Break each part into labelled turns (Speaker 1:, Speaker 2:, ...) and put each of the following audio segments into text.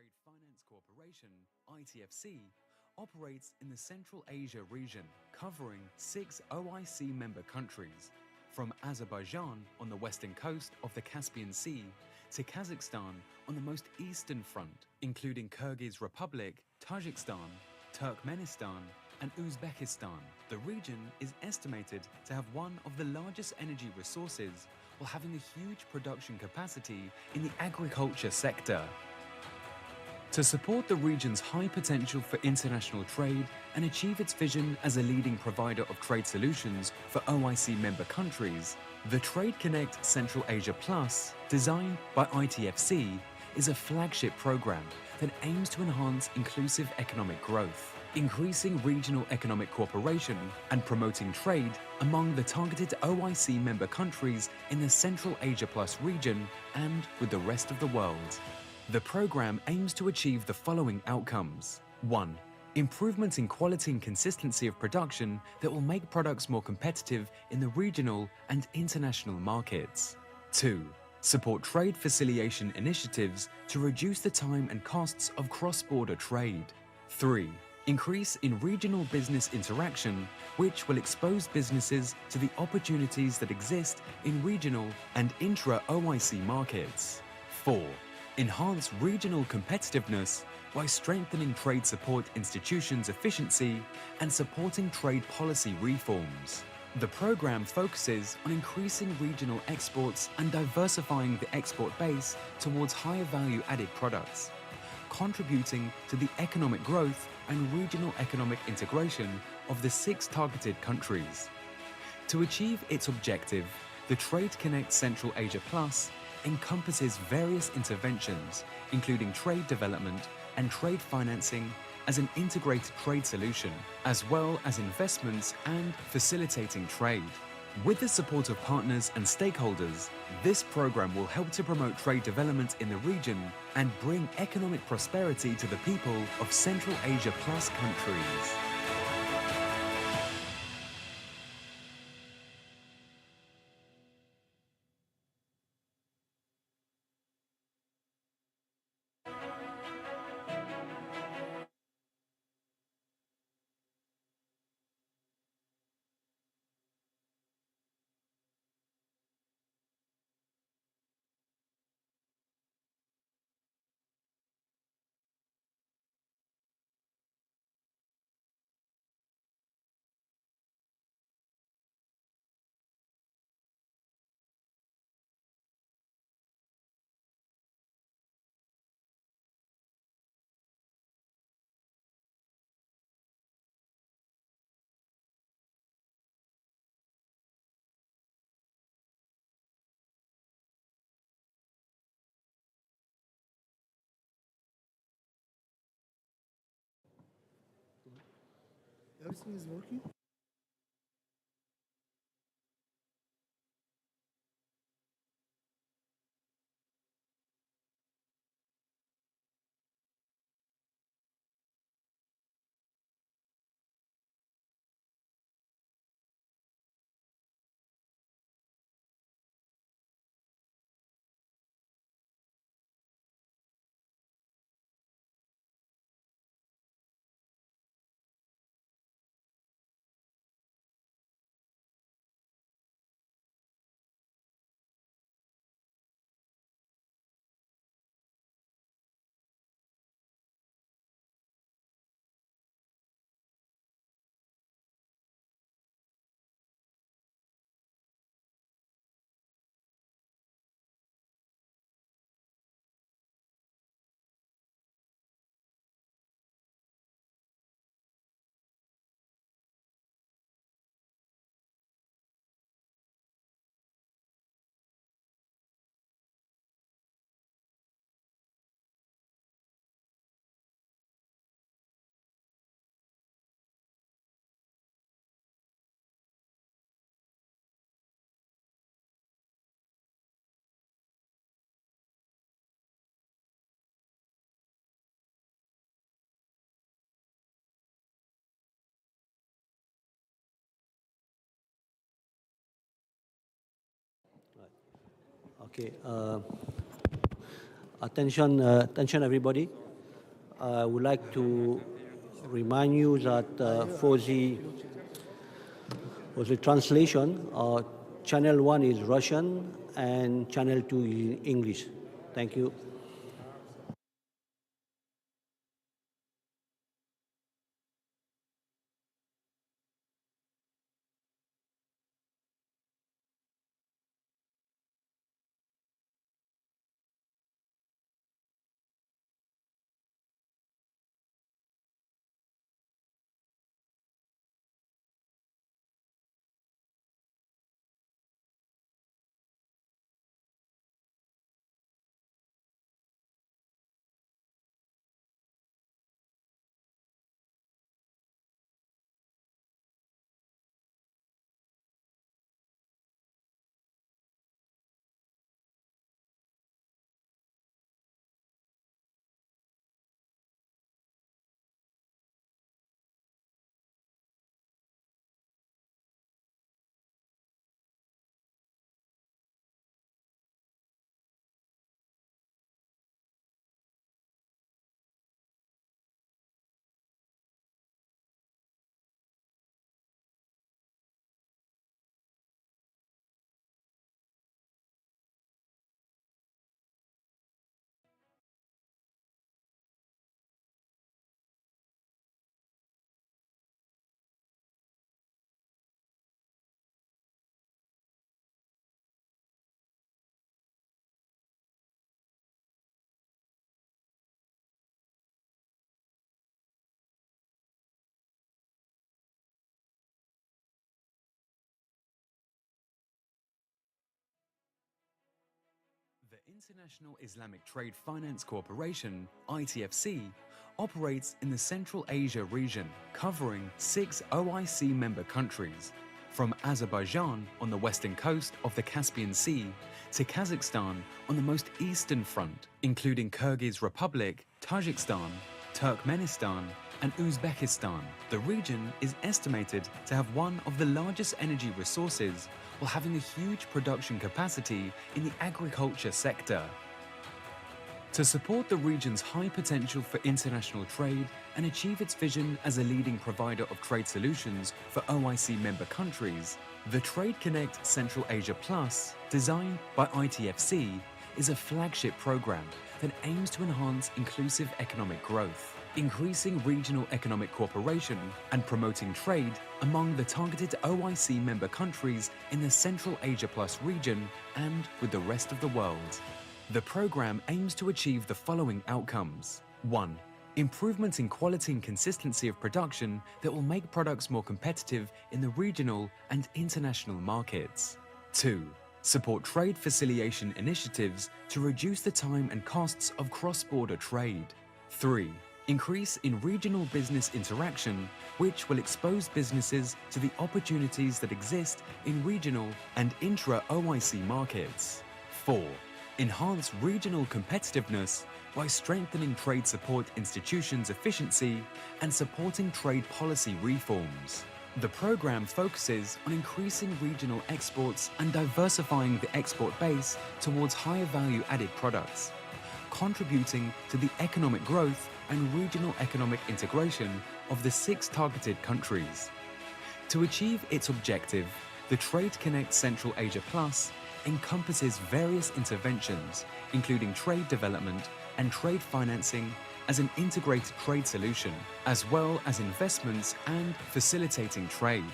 Speaker 1: Trade Finance Corporation, ITFC, operates in the Central Asia region, covering 6 OIC member countries, from Azerbaijan on the western coast of the Caspian Sea to Kazakhstan on the most eastern front, including Kyrgyz Republic, Tajikistan, Turkmenistan, and Uzbekistan. The region is estimated to have one of the largest energy resources while having a huge production capacity in the agriculture sector. To support the region's high potential for international trade and achieve its vision as a leading provider of trade solutions for OIC member countries, the Trade Connect Central Asia Plus, designed by ITFC, is a flagship program that aims to enhance inclusive economic growth, increasing regional economic cooperation and promoting trade among the targeted OIC member countries in the Central Asia Plus region and with the rest of the world. The program aims to achieve the following outcomes. 1. Improvements in quality and consistency of production that will make products more competitive in the regional and international markets. 2. Support trade facilitation initiatives to reduce the time and costs of cross-border trade. 3. Increase in regional business interaction, which will expose businesses to the opportunities that exist in regional and intra-OIC markets. 4. Enhance regional competitiveness by strengthening trade support institutions' efficiency and supporting trade policy reforms. The program focuses on increasing regional exports and diversifying the export base towards higher value-added products, contributing to the economic growth and regional economic integration of the 6 targeted countries. To achieve its objective, the Trade Connect Central Asia Plus encompasses various interventions, including trade development and trade financing as an integrated trade solution, as well as investments and facilitating trade. With the support of partners and stakeholders, this program will help to promote trade development in the region and bring economic prosperity to the people of Central Asia Plus countries.
Speaker 2: Everything is working?
Speaker 3: Okay. Attention, attention, everybody. I would like to remind you that for the translation, channel 1 is Russian and channel 2 is English. Thank you.
Speaker 1: The International Islamic Trade Finance Corporation, ITFC, operates in the Central Asia region, covering 6 OIC member countries, from Azerbaijan on the western coast of the Caspian Sea to Kazakhstan on the most eastern front, including Kyrgyz Republic, Tajikistan, Turkmenistan, and Uzbekistan. The region is estimated to have one of the largest energy resources while having a huge production capacity in the agriculture sector. To support the region's high potential for international trade and achieve its vision as a leading provider of trade solutions for OIC member countries, the Trade Connect Central Asia Plus, designed by ITFC, is a flagship program that aims to enhance inclusive economic growth, increasing regional economic cooperation and promoting trade among the targeted OIC member countries in the Central Asia Plus region and with the rest of the world. The program aims to achieve the following outcomes. 1. Improvement in quality and consistency of production that will make products more competitive in the regional and international markets. 2. Support trade facilitation initiatives to reduce the time and costs of cross-border trade. 3. Increase in regional business interaction, which will expose businesses to the opportunities that exist in regional and intra-OIC markets. 4. Enhance regional competitiveness by strengthening trade support institutions' efficiency and supporting trade policy reforms. The program focuses on increasing regional exports and diversifying the export base towards higher value-added products, contributing to the economic growth and regional economic integration of the 6 targeted countries. To achieve its objective, the Trade Connect Central Asia Plus encompasses various interventions, including trade development and trade financing as an integrated trade solution, as well as investments and facilitating trade.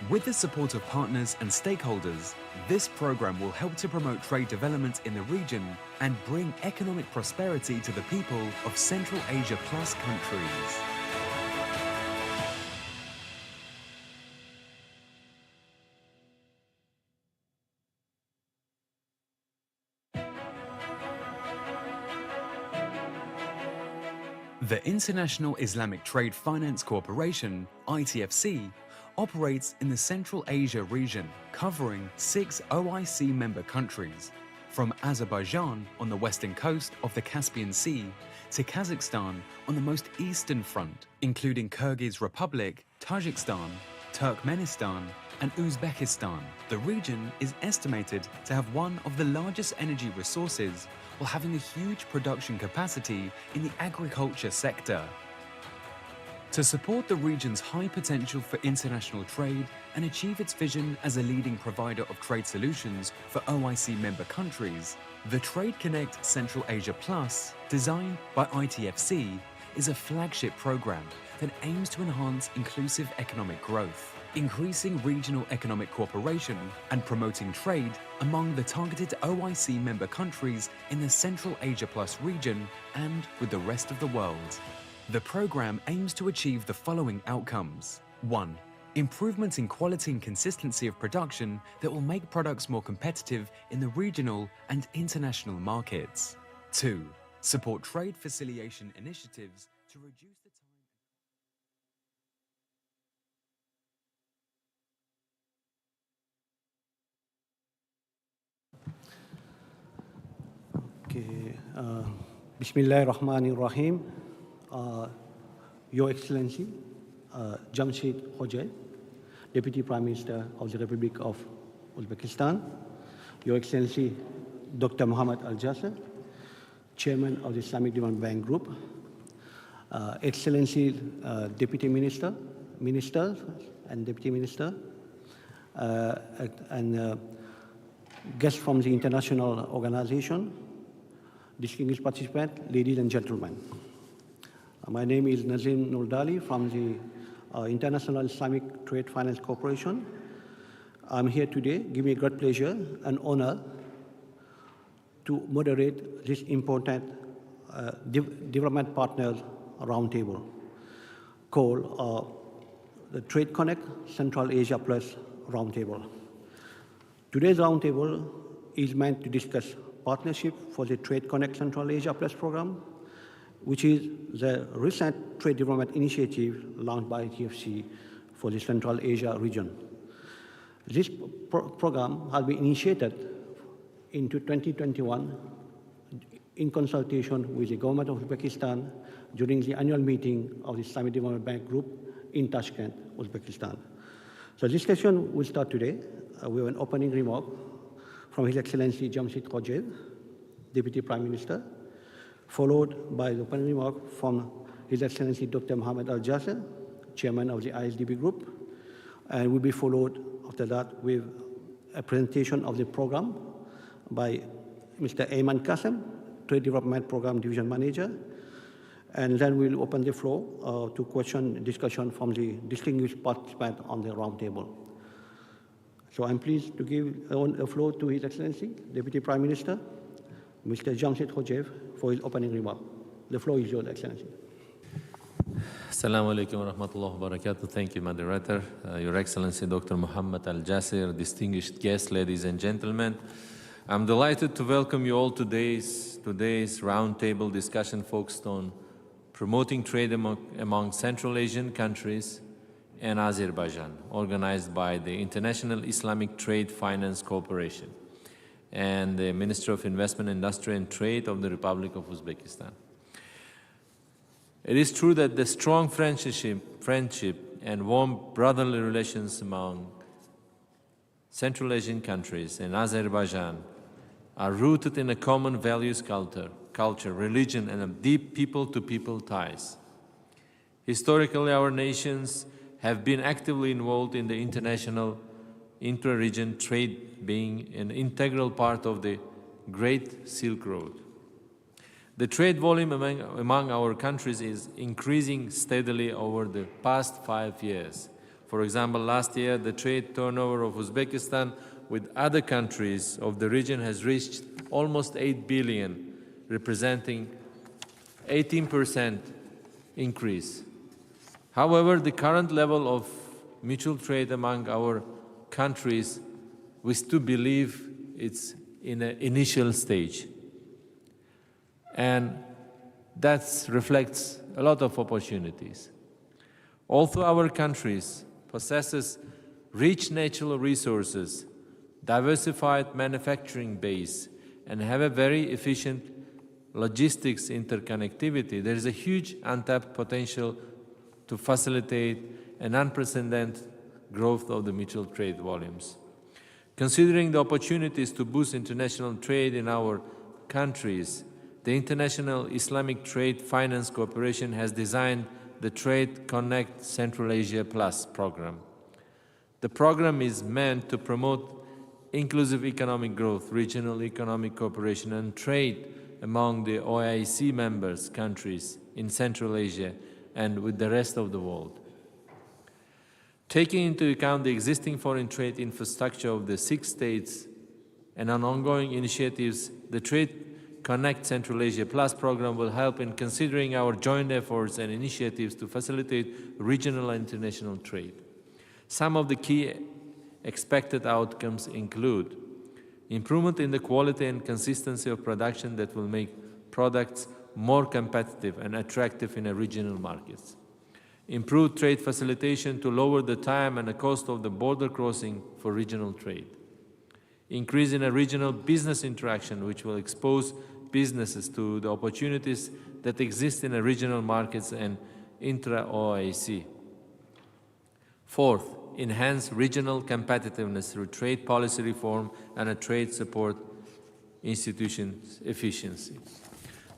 Speaker 1: With the support of partners and stakeholders, this program will help to promote trade development in the region and bring economic prosperity to the people of Central Asia Plus countries. The International Islamic Trade Finance Corporation, ITFC, operates in the Central Asia region, covering 6 OIC member countries, from Azerbaijan on the western coast of the Caspian Sea to Kazakhstan on the most eastern front, including Kyrgyz Republic, Tajikistan, Turkmenistan, and Uzbekistan. The region is estimated to have one of the largest energy resources while having a huge production capacity in the agriculture sector. To support the region's high potential for international trade and achieve its vision as a leading provider of trade solutions for OIC member countries, the Trade Connect Central Asia Plus, designed by ITFC, is a flagship program that aims to enhance inclusive economic growth, increasing regional economic cooperation and promoting trade among the targeted OIC member countries in the Central Asia Plus region and with the rest of the world. The program aims to achieve the following outcomes. 1. Improvements in quality and consistency of production that will make products more competitive in the regional and international markets. 2. Support trade facilitation initiatives to reduce the time.
Speaker 3: Okay. Bismillahirrahmanirrahim. Your Excellency, Jamshid Khojaev, Deputy Prime Minister of the Republic of Uzbekistan, Your Excellency, Dr. Muhammad Al-Jasir, Chairman of the Islamic Development Bank Group, Excellency Deputy Minister, Ministers and Deputy Minister, and guests from the international organization, distinguished participants, ladies and gentlemen. My name is Nazim Nurdali from the International Islamic Trade Finance Corporation. I'm here today, give me great pleasure and honor to moderate this important development partners roundtable called the Trade Connect Central Asia Plus Roundtable. Today's roundtable is meant to discuss partnership for the Trade Connect Central Asia Plus program, which is the recent trade development initiative launched by ITFC for the Central Asia region. This program has been initiated into 2021 in consultation with the government of Uzbekistan during the annual meeting of the Islamic Development Bank Group in Tashkent, Uzbekistan. So this session will start today with an opening remark from His Excellency Jamshid Khojaev, Deputy Prime Minister, followed by the opening remark from His Excellency Dr. Muhammad Al-Jasir, Chairman of the ISDB Group, and will be followed after that with a presentation of the program by Mr. Ayman Qasem, Trade Development Program Division Manager, and then we'll open the floor to question and discussion from the distinguished participants on the roundtable. So I'm pleased to give the floor to His Excellency, Deputy Prime Minister, Mr. Jamshid Khojaev, for his opening remark. The floor is yours, Excellency.
Speaker 4: Assalamu alaikum wa rahmatullahi wa barakatuh. Thank you, moderator. Your Excellency, Dr. Muhammad Al-Jasir, distinguished guests, ladies and gentlemen. I'm delighted to welcome you all to today's roundtable discussion focused on promoting trade among Central Asian countries and Azerbaijan, organized by the International Islamic Trade Finance Corporation and the Minister of Investment, Industry and Trade of the Republic of Uzbekistan. It is true that the strong friendship and warm brotherly relations among Central Asian countries and Azerbaijan are rooted in a common values culture, religion, and deep people-to-people ties. Historically, our nations have been actively involved in the international intra-region trade, being an integral part of the Great Silk Road. The trade volume among our countries is increasing steadily over the past 5 years. For example, last year, the trade turnover of Uzbekistan with other countries of the region has reached almost 8 billion, representing 18% increase. However, the current level of mutual trade among our countries, we still believe it's in an initial stage. And that reflects a lot of opportunities. Although our countries possesses rich natural resources, diversified manufacturing base, and have a very efficient logistics interconnectivity, there is a huge untapped potential to facilitate an unprecedented growth of the mutual trade volumes. Considering the opportunities to boost international trade in our countries, the International Islamic Trade Finance Corporation has designed the Trade Connect Central Asia Plus program. The program is meant to promote inclusive economic growth, regional economic cooperation, and trade among the OIC members countries in Central Asia and with the rest of the world. Taking into account the existing foreign trade infrastructure of the 6 states and on ongoing initiatives, the Trade Connect Central Asia Plus program will help in considering our joint efforts and initiatives to facilitate regional and international trade. Some of the key expected outcomes include improvement in the quality and consistency of production that will make products more competitive and attractive in regional markets. Improved trade facilitation to lower the time and the cost of the border crossing for regional trade. Increase in a regional business interaction which will expose businesses to the opportunities that exist in regional markets and intra-OIC. Fourth, enhance regional competitiveness through trade policy reform and a trade support institutions efficiency.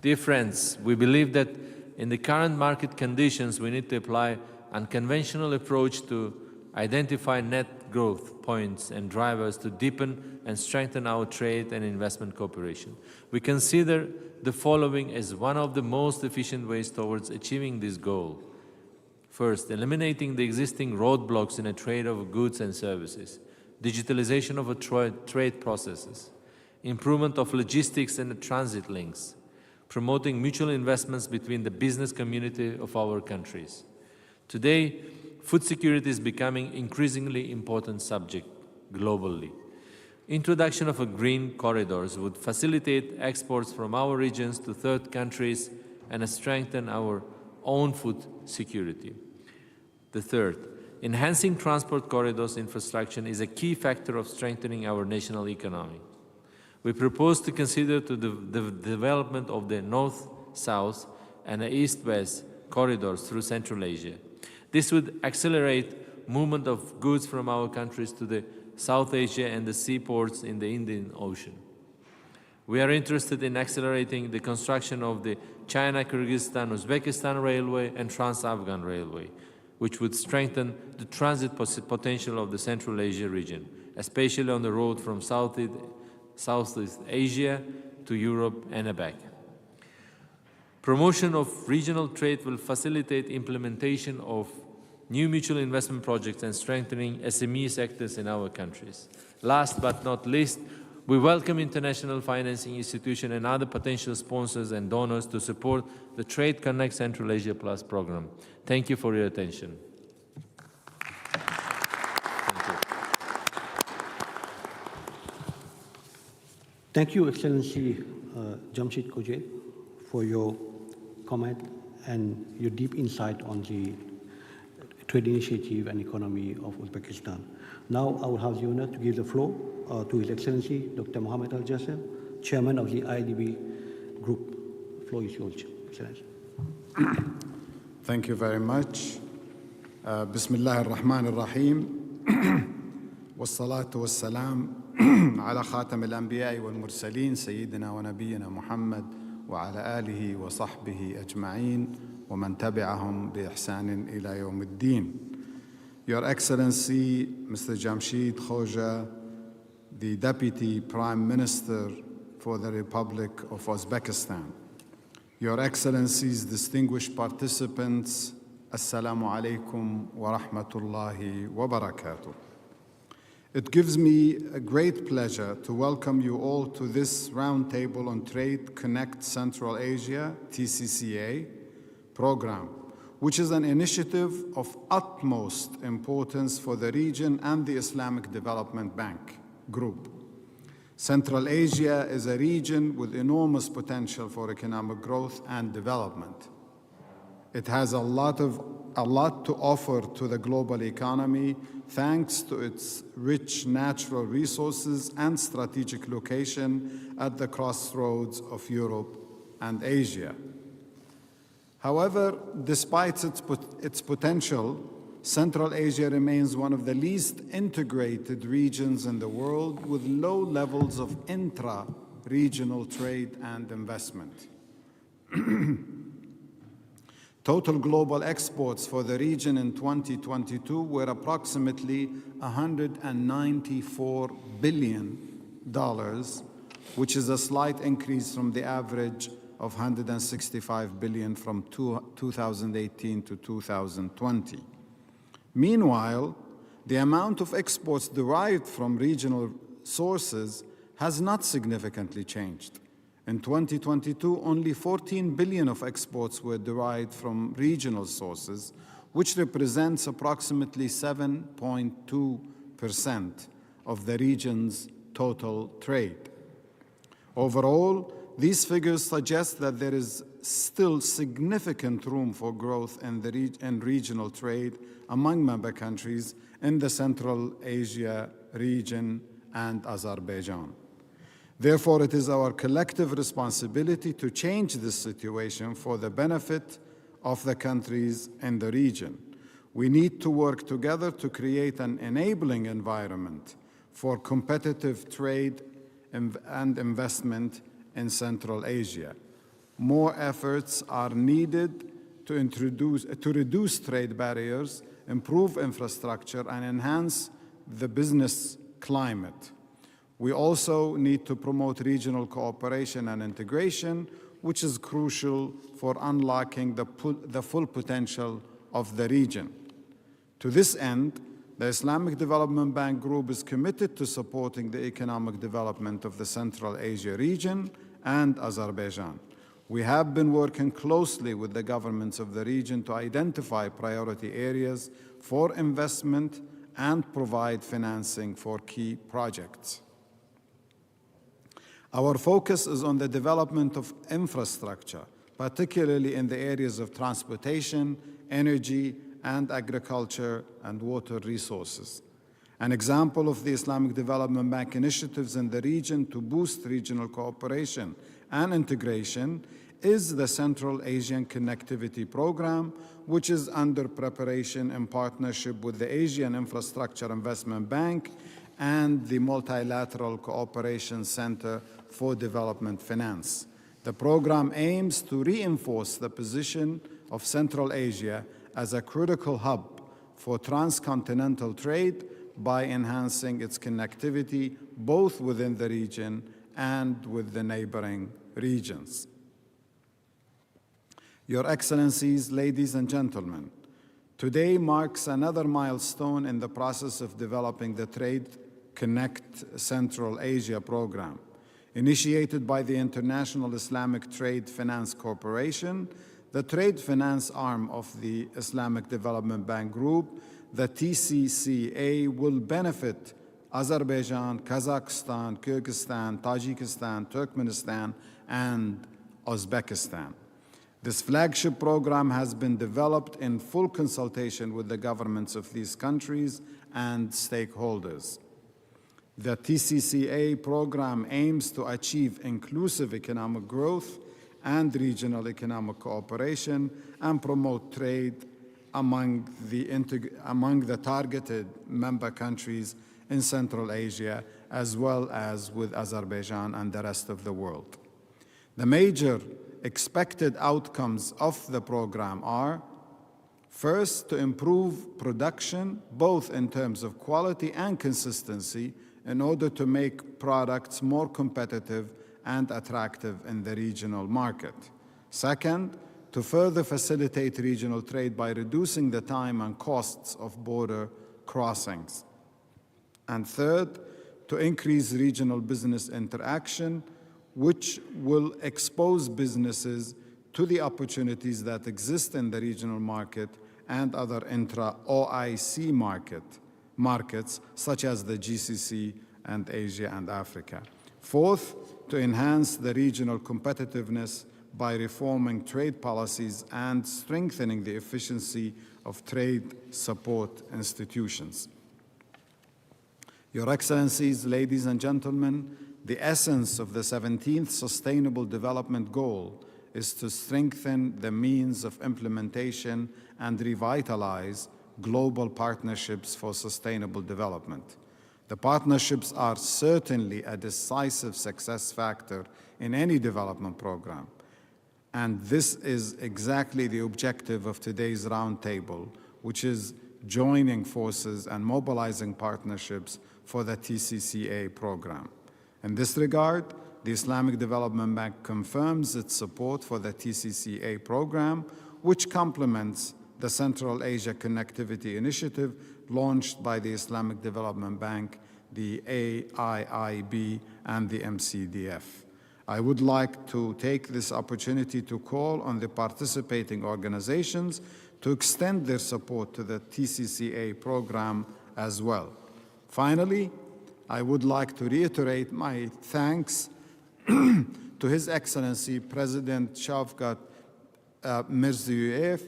Speaker 4: Dear friends, we believe that in the current market conditions, we need to apply unconventional approach to identify net growth points and drivers to deepen and strengthen our trade and investment cooperation. We consider the following as one of the most efficient ways towards achieving this goal. First, eliminating the existing roadblocks in a trade of goods and services, digitalization of trade processes, improvement of logistics and transit links, promoting mutual investments between the business community of our countries. Today, food security is becoming an increasingly important subject globally. Introduction of green corridors would facilitate exports from our regions to third countries and strengthen our own food security. The third, enhancing transport corridors infrastructure is a key factor of strengthening our national economy. We propose to consider the development of the north-south and the east-west corridors through Central Asia. This would accelerate movement of goods from our countries to the South Asia and the seaports in the Indian Ocean. We are interested in accelerating the construction of the China-Kyrgyzstan-Uzbekistan Railway and Trans-Afghan Railway, which would strengthen the transit potential of the Central Asia region, especially on the road from Southeast Asia to Europe and back. Promotion of regional trade will facilitate implementation of new mutual investment projects and strengthening SME sectors in our countries. Last but not least, we welcome international financing institutions and other potential sponsors and donors to support the Trade Connect Central Asia Plus program. Thank you for your attention.
Speaker 3: Thank you, Excellency Jamshid Koje, for your comment and your deep insight on the trade initiative and economy of Uzbekistan. Now I will have the honor to give the floor to His Excellency Dr. Mohammed Al Jasser, Chairman of the IDB Group. The floor is yours, Excellency.
Speaker 5: Thank you very much. Bismillah ar-Rahman ar-Rahim. والصلاة والسلام على خاتم الأنبياء والمرسلين سيدنا ونبينا محمد وعلى آله وصحبه أجمعين ومن تبعهم بإحسان إلى يوم الدين. Your Excellency, Mr. Jamshid Khoja, the Deputy Prime Minister for the Republic of Uzbekistan. Your Excellencies, distinguished participants, Assalamu alaikum wa rahmatullahi wa barakatuh. It gives me a great pleasure to welcome you all to this Roundtable on Trade Connect Central Asia, TCCA, program, which is an initiative of utmost importance for the region and the Islamic Development Bank Group. Central Asia is a region with enormous potential for economic growth and development. It has a lot to offer to the global economy thanks to its rich natural resources and strategic location at the crossroads of Europe and Asia. However, despite its potential, Central Asia remains one of the least integrated regions in the world with low levels of intra regional trade and investment. Total global exports for the region in 2022 were approximately $194 billion, which is a slight increase from the average of $165 billion from 2018 to 2020. Meanwhile, the amount of exports derived from regional sources has not significantly changed. In 2022, only 14 billion of exports were derived from regional sources, which represents approximately 7.2% of the region's total trade. Overall, these figures suggest that there is still significant room for growth in regional trade among member countries in the Central Asia region and Azerbaijan. Therefore, it is our collective responsibility to change this situation for the benefit of the countries in the region. We need to work together to create an enabling environment for competitive trade and investment in Central Asia. More efforts are needed to reduce trade barriers, improve infrastructure, and enhance the business climate. We also need to promote regional cooperation and integration, which is crucial for unlocking the full potential of the region. To this end, the Islamic Development Bank Group is committed to supporting the economic development of the Central Asia region and Azerbaijan. We have been working closely with the governments of the region to identify priority areas for investment and provide financing for key projects. Our focus is on the development of infrastructure, particularly in the areas of transportation, energy, and agriculture and water resources. An example of the Islamic Development Bank initiatives in the region to boost regional cooperation and integration is the Central Asian Connectivity Program, which is under preparation in partnership with the Asian Infrastructure Investment Bank and the Multilateral Cooperation Center for Development Finance. The program aims to reinforce the position of Central Asia as a critical hub for transcontinental trade by enhancing its connectivity both within the region and with the neighboring regions. Your Excellencies, ladies and gentlemen, today marks another milestone in the process of developing the Trade Connect Central Asia program. Initiated by the International Islamic Trade Finance Corporation, the trade finance arm of the Islamic Development Bank Group, the TCCA, will benefit Azerbaijan, Kazakhstan, Kyrgyzstan, Tajikistan, Turkmenistan, and Uzbekistan. This flagship program has been developed in full consultation with the governments of these countries and stakeholders. The TCCA program aims to achieve inclusive economic growth and regional economic cooperation and promote trade among the targeted member countries in Central Asia, as well as with Azerbaijan and the rest of the world. The major expected outcomes of the program are: first, to improve production, both in terms of quality and consistency, in order to make products more competitive and attractive in the regional market. Second, to further facilitate regional trade by reducing the time and costs of border crossings. And third, to increase regional business interaction, which will expose businesses to the opportunities that exist in the regional market and other intra-OIC markets, such as the GCC and Asia and Africa. Fourth, to enhance the regional competitiveness by reforming trade policies and strengthening the efficiency of trade support institutions. Your Excellencies, ladies and gentlemen, the essence of the 17th Sustainable Development Goal is to strengthen the means of implementation and revitalize global partnerships for sustainable development. The The partnerships are certainly a decisive success factor in any development program. And this is exactly the objective of today's roundtable, which is joining forces and mobilizing partnerships for the TCCA program. In this regard, the Islamic Development Bank confirms its support for the TCCA program, which complements the Central Asia Connectivity Initiative launched by the Islamic Development Bank, the AIIB, and the MCDF. I would like to take this opportunity to call on the participating organizations to extend their support to the TCCA program as well. Finally, I would like to reiterate my thanks to His Excellency President Shavkat Mirziyoyev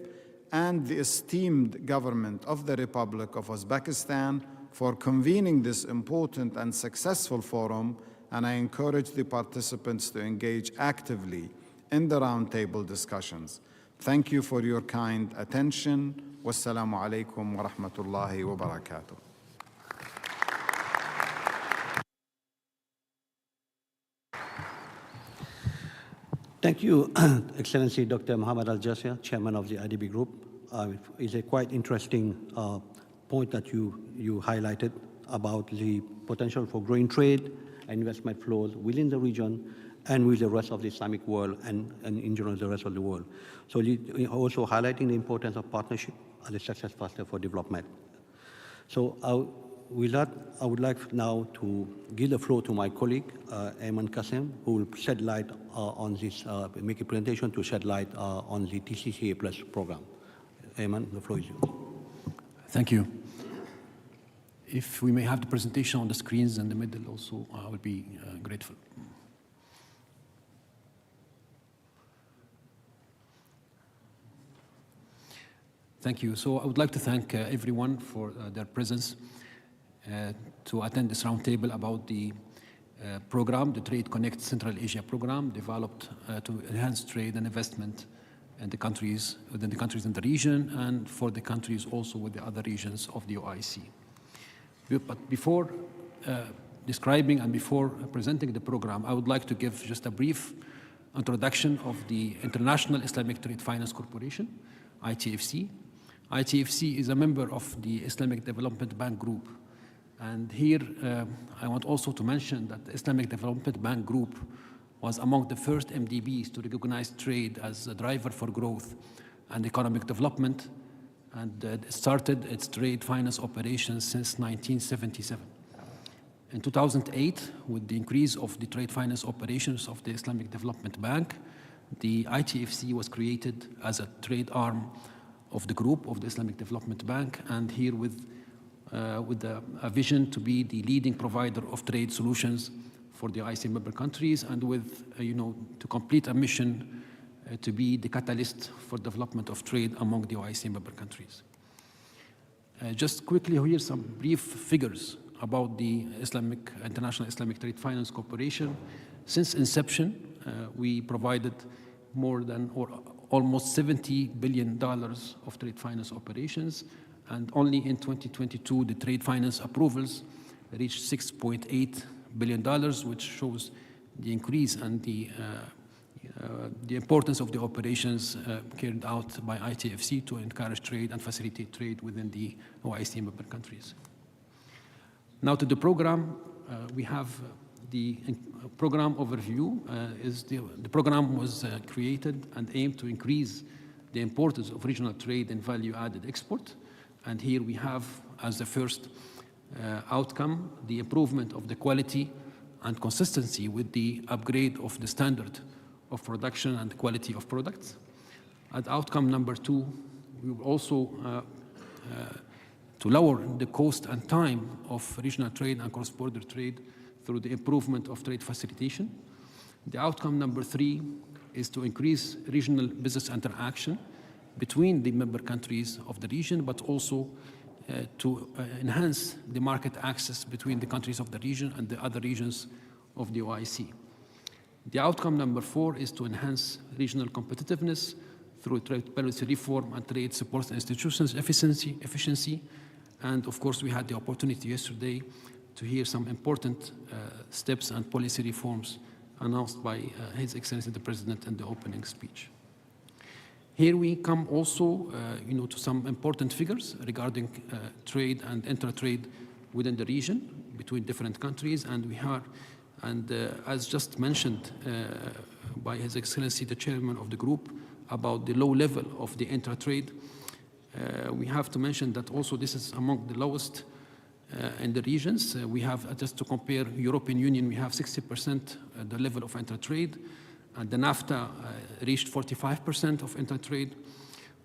Speaker 5: and the esteemed government of the Republic of Uzbekistan for convening this important and successful forum, and I encourage the participants to engage actively in the roundtable discussions. Thank you for your kind attention. Wassalamu alaikum wa rahmatullahi wa barakatuh.
Speaker 3: Thank you, Excellency Dr. Muhammad Al-Jasir, Chairman of the IDB Group. It's a quite interesting point that you highlighted about the potential for growing trade and investment flows within the region and with the rest of the Islamic world and in general the rest of the world. So also highlighting the importance of partnership as a success factor for development. So with that, I would like now to give the floor to my colleague, Ayman Qasim, who will shed light on this, make a presentation to shed light on the TCCA Plus program. Ayman, the floor is yours.
Speaker 6: Thank you. If we may have the presentation on the screens in the middle also, I would be grateful. Thank you. So I would like to thank everyone for their presence to attend this roundtable about the program, the Trade Connect Central Asia program, developed to enhance trade and investment in the countries, within the countries in the region, and for the countries also with the other regions of the OIC. But before describing and before presenting the program, I would like to give just a brief introduction of the International Islamic Trade Finance Corporation, ITFC. ITFC is a member of the Islamic Development Bank Group. And here, I want also to mention that the Islamic Development Bank Group was among the first MDBs to recognize trade as a driver for growth and economic development, and it started its trade finance operations since 1977. In 2008, with the increase of the trade finance operations of the Islamic Development Bank, the ITFC was created as a trade arm of the group of the Islamic Development Bank, and here with a vision to be the leading provider of trade solutions for the OIC member countries, and with, to complete a mission to be the catalyst for development of trade among the OIC member countries. Just quickly, here's some brief figures about the International Islamic Trade Finance Corporation. Since inception, we provided more than or almost $70 billion of trade finance operations, and only in 2022, the trade finance approvals reached $6.8 billion, which shows the increase and the importance of the operations carried out by ITFC to encourage trade and facilitate trade within the OIC member countries. Now to the program, we have the program overview. The program was created and aimed to increase the importance of regional trade and value-added export. And here we have, as the first outcome, the improvement of the quality and consistency with the upgrade of the standard of production and quality of products. At outcome number 2, we will also to lower the cost and time of regional trade and cross-border trade through the improvement of trade facilitation. The outcome number 3 is to increase regional business interaction between the member countries of the region, but also to enhance the market access between the countries of the region and the other regions of the OIC. The outcome number 4 is to enhance regional competitiveness through trade policy reform and trade support institutions efficiency. And of course, we had the opportunity yesterday to hear some important steps and policy reforms announced by His Excellency the President in the opening speech. Here we come also to some important figures regarding trade and intra-trade within the region between different countries, and as just mentioned by His Excellency the Chairman of the group about the low level of the intra-trade, we have to mention that also this is among the lowest in the regions. We have, just to compare, European Union, we have 60% the level of intra-trade, and the NAFTA reached 45% of intra-trade.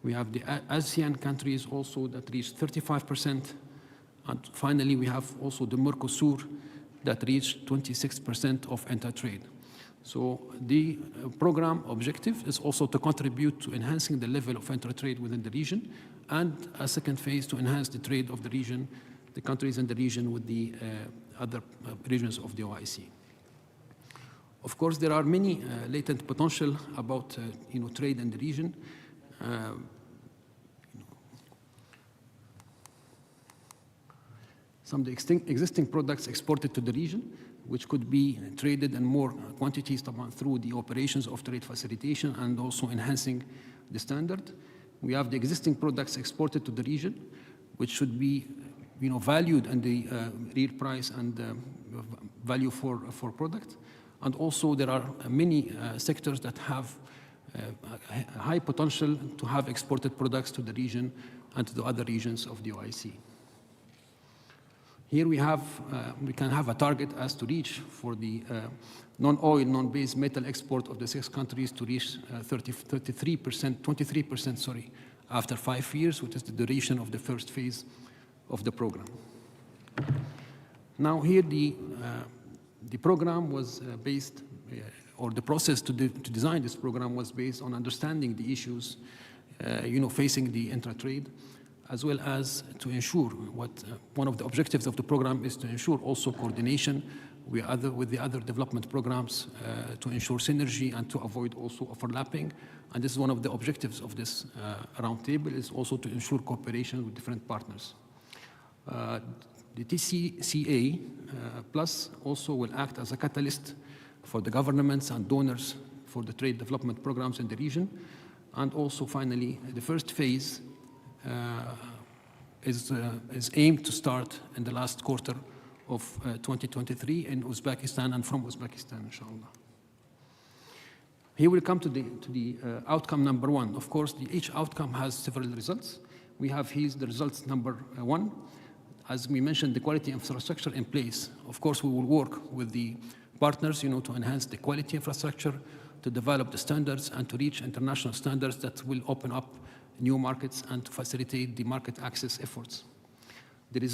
Speaker 6: We have the ASEAN countries also that reached 35%. And finally, we have also the Mercosur that reached 26% of intra-trade. So the program objective is also to contribute to enhancing the level of intra-trade within the region, and a second phase to enhance the trade of the region, the countries in the region with the other regions of the OIC. Of course, there are many latent potential about trade in the region. Some of the existing products exported to the region, which could be traded in more quantities through the operations of trade facilitation and also enhancing the standard. We have the existing products exported to the region, which should be valued in the real price and value for product. And also there are many sectors that have high potential to have exported products to the region and to the other regions of the OIC. Here we can have a target as to reach for the non-oil, non-base metal export of the 6 countries to reach 23%, after 5 years, which is the duration of the first phase of the program. Now here the program was based, or the process to design this program was based on understanding the issues facing the intra-trade, as well as to ensure one of the objectives of the program is to ensure also coordination with the other development programs to ensure synergy and to avoid also overlapping. And this is one of the objectives of this roundtable, is also to ensure cooperation with different partners. The TCCA Plus also will act as a catalyst for the governments and donors for the trade development programs in the region. And also finally, the first phase is aimed to start in the last quarter of 2023 in Uzbekistan and from Uzbekistan, inshallah. Here we come to the outcome number 1. Of course, each outcome has several results. We have here the results number 1. As we mentioned, the quality infrastructure in place. Of course, we will work with the partners, to enhance the quality infrastructure, to develop the standards, and to reach international standards that will open up new markets and to facilitate the market access efforts. The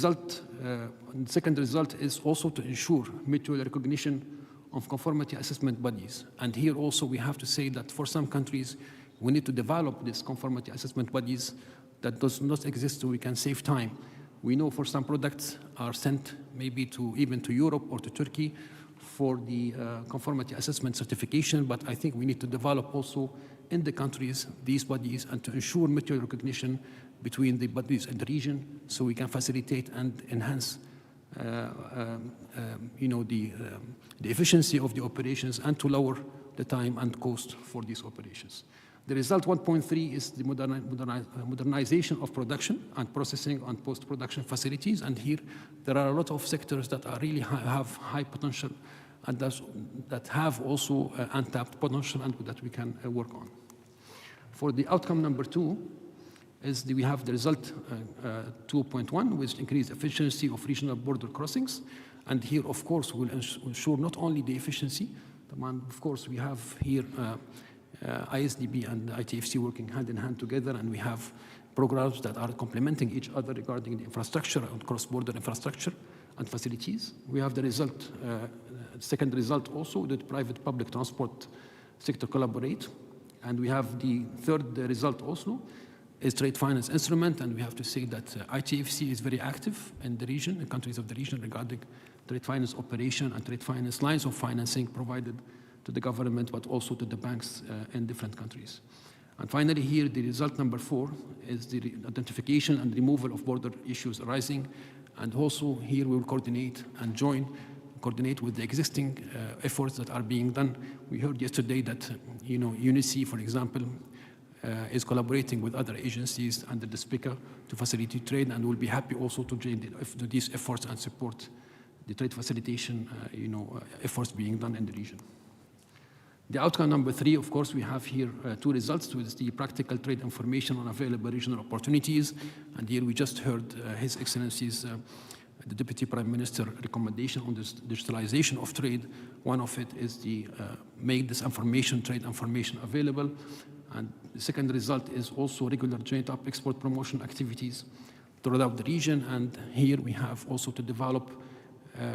Speaker 6: second result is also to ensure mutual recognition of conformity assessment bodies. And here also we have to say that for some countries, we need to develop these conformity assessment bodies that does not exist, so we can save time. We know for some products are sent maybe even to Europe or to Turkey for the conformity assessment certification, but I think we need to develop also in the countries these bodies and to ensure mutual recognition between the bodies in the region, so we can facilitate and enhance the efficiency of the operations and to lower the time and cost for these operations. The result 1.3 is the modernization of production and processing and post-production facilities. And here there are a lot of sectors that are really have high potential and that have also untapped potential and that we can work on. For the outcome number 2 we have the result 2.1, which increased efficiency of regional border crossings. And here, of course, we'll ensure not only the efficiency, but of course we have here ISDB and ITFC working hand in hand together, and we have programs that are complementing each other regarding the infrastructure and cross-border infrastructure and facilities. We have the result, second result also, that private-public transport sector collaborate. And we have the third result also, is trade finance instrument, and we have to say that ITFC is very active in the region, in countries of the region, regarding trade finance operation and trade finance lines of financing provided to the government, but also to the banks in different countries. And finally here, the result number 4 is the identification and removal of border issues arising And also here we will coordinate and coordinate with the existing efforts that are being done. We heard yesterday that UNICE, for example, is collaborating with other agencies under the speaker to facilitate trade, and we'll be happy also to join these efforts and support the trade facilitation efforts being done in the region. The outcome number 3, of course, we have here 2 results with the practical trade information on available regional opportunities. And here we just heard His Excellency's, the Deputy Prime Minister recommendation on this digitalization of trade. One of it is the make this trade information available. And the second result is also regular joint up export promotion activities throughout the region. And here we have also to develop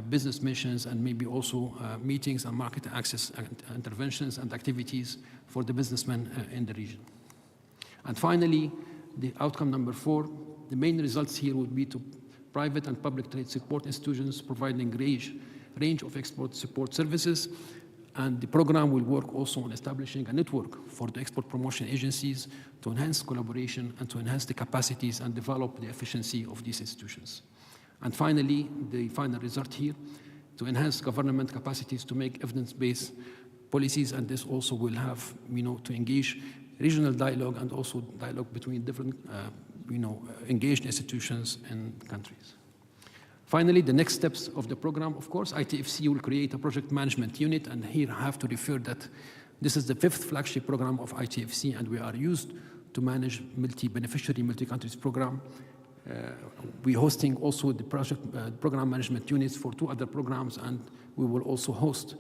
Speaker 6: business missions and maybe also meetings and market access and interventions and activities for the businessmen in the region. And finally, the outcome number 4, the main results here would be to private and public trade support institutions providing range of export support services. And the program will work also on establishing a network for the export promotion agencies to enhance collaboration and to enhance the capacities and develop the efficiency of these institutions. And finally, the final result here, to enhance government capacities to make evidence-based policies, and this also will have, to engage regional dialogue and also dialogue between different, engaged institutions and countries. Finally, the next steps of the program, of course, ITFC will create a project management unit, and here I have to refer that this is the 5th flagship program of ITFC, and we are used to manage multi-beneficiary, multi-countries program. We're hosting also the program management units for 2 other programs, and we will also host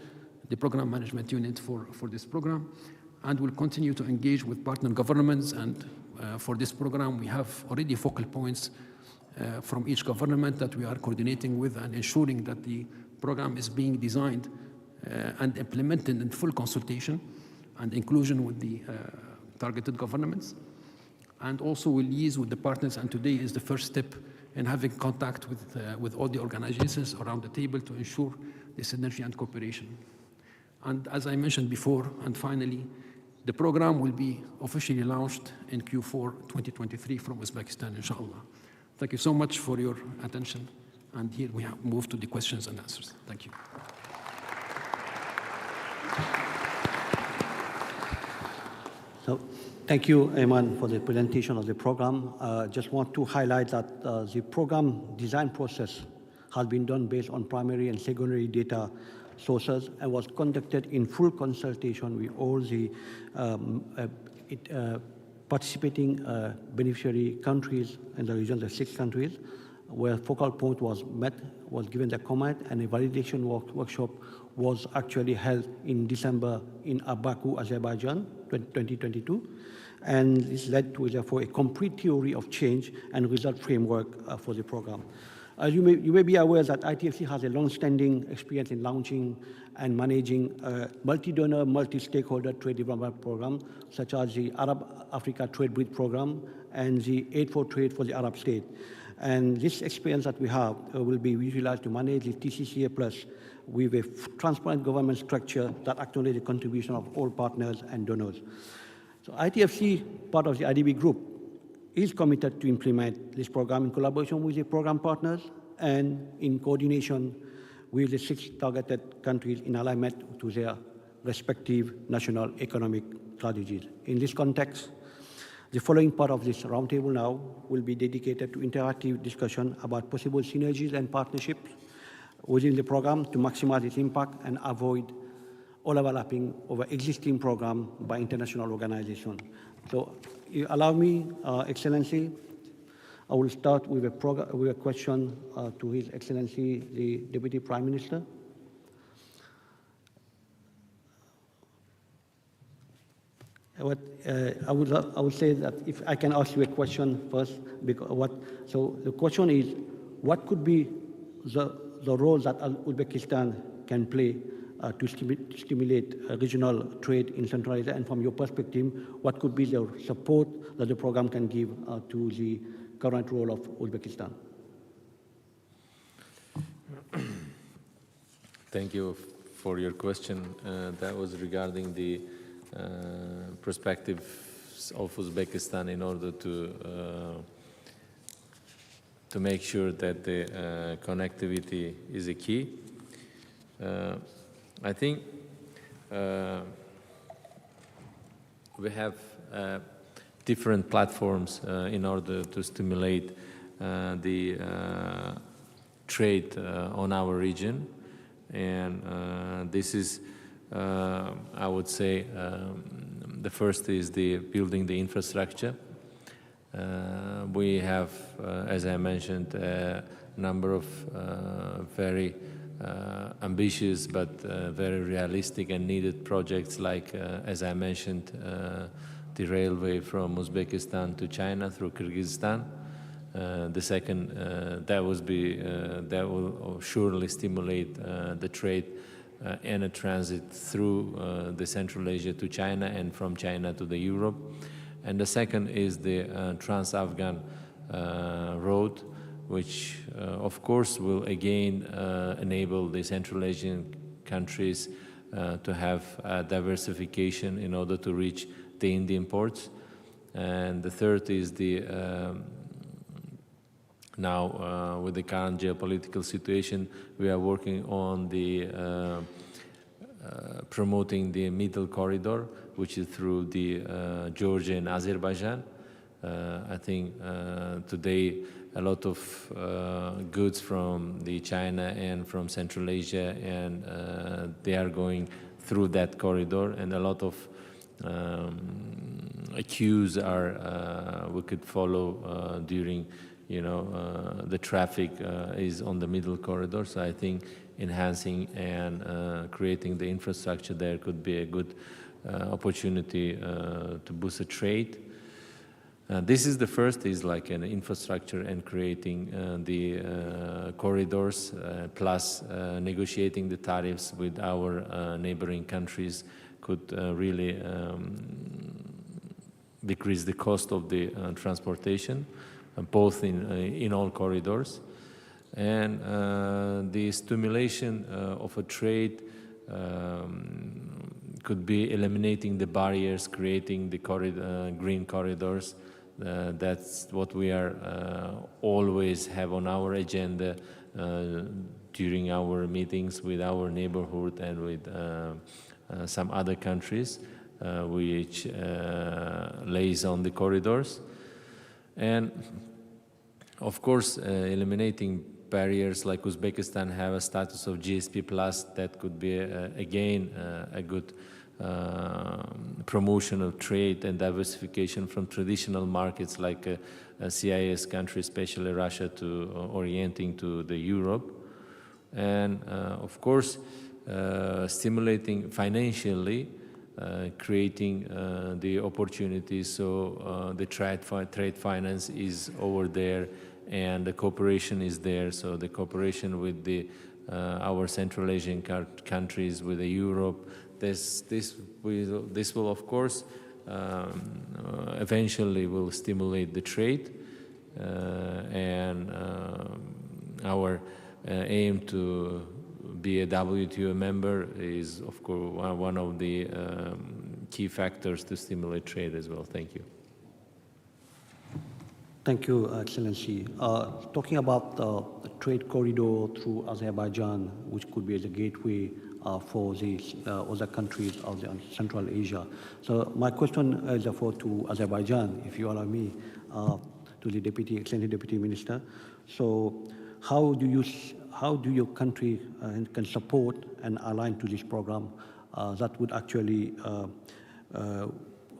Speaker 6: the program management unit for this program. And we'll continue to engage with partner governments, and for this program we have already focal points from each government that we are coordinating with and ensuring that the program is being designed and implemented in full consultation and inclusion with the targeted governments. And also we'll liaise with the partners, and today is the first step in having contact with all the organizations around the table to ensure the synergy and cooperation. And as I mentioned before, and finally, the program will be officially launched in Q4 2023 from Uzbekistan, inshallah. Thank you so much for your attention. And here we have moved to the questions and answers. Thank you.
Speaker 3: So, thank you, Ayman, for the presentation of the program. Just want to highlight that the program design process has been done based on primary and secondary data sources and was conducted in full consultation with all the participating beneficiary countries in the region, the 6 countries, where focal point was given the comment, and a validation workshop was actually held in December in Baku, Azerbaijan, 2022. And this led to, therefore, a complete theory of change and result framework for the program. You may be aware that ITFC has a long-standing experience in launching and managing multi-donor, multi-stakeholder trade development programs, such as the Arab-Africa Trade Bridge Program and the Aid for Trade for the Arab State. And this experience that we have will be utilized to manage the TCCA Plus with a transparent government structure that acknowledges the contribution of all partners and donors. So ITFC, part of the IDB group, is committed to implement this program in collaboration with the program partners and in coordination with the 6 targeted countries in alignment to their respective national economic strategies. In this context, the following part of this roundtable now will be dedicated to interactive discussion about possible synergies and partnerships within the program to maximize its impact and avoid overlapping over existing program by international organizations. So, you allow me, Excellency, I will start with a question to His Excellency, the Deputy Prime Minister. I would say that if I can ask you a question first, so the question is, what could be the role that Uzbekistan can play to stimulate regional trade in Central Asia, and from your perspective, what could be the support that the program can give to the current role of Uzbekistan?
Speaker 4: Thank you for your question. That was regarding the perspectives of Uzbekistan in order to to make sure that the connectivity is a key. I think we have different platforms in order to stimulate the trade on our region, and this is, I would say, the first is the building the infrastructure. We have, as I mentioned, a number of very ambitious but very realistic and needed projects, like, as I mentioned, the railway from Uzbekistan to China through Kyrgyzstan. The second, that will surely stimulate the trade and a transit through the Central Asia to China and from China to the Europe. And the second is the Trans-Afghan road, which of course will again enable the Central Asian countries to have diversification in order to reach the Indian ports. And the third is the now with the current geopolitical situation, we are working on the promoting the middle corridor, which is through the Georgia and Azerbaijan. I think today a lot of goods from the China and from Central Asia, and they are going through that corridor, and a lot of queues are we could follow during, you know, the traffic is on the middle corridor. So I think enhancing and creating the infrastructure there could be a good opportunity to boost the trade. This is the first, is like an infrastructure and creating the corridors, plus negotiating the tariffs with our neighboring countries could really decrease the cost of the transportation, both in all corridors. And the stimulation of a trade could be eliminating the barriers, creating the green corridors. That's what we are always have on our agenda during our meetings with our neighborhood and with some other countries, which lays on the corridors. And of course, eliminating barriers like Uzbekistan have a status of GSP plus, that could be again a good promotion of trade and diversification from traditional markets like CIS countries, especially Russia, to orienting to the Europe. And of course, stimulating financially, creating the opportunities, so the trade finance is over there and the cooperation is there. So the cooperation with the our Central Asian countries, with the Europe, this will of course eventually will stimulate the trade, and our aim to be a WTO member is of course one of the key factors to stimulate trade as well. Thank you.
Speaker 3: Thank you, Excellency. Talking about the trade corridor through Azerbaijan, which could be as a gateway for these other countries of the Central Asia. So my question is to Azerbaijan, if you allow me, to the Excellency Deputy Minister. So how do your country can support and align to this program that would actually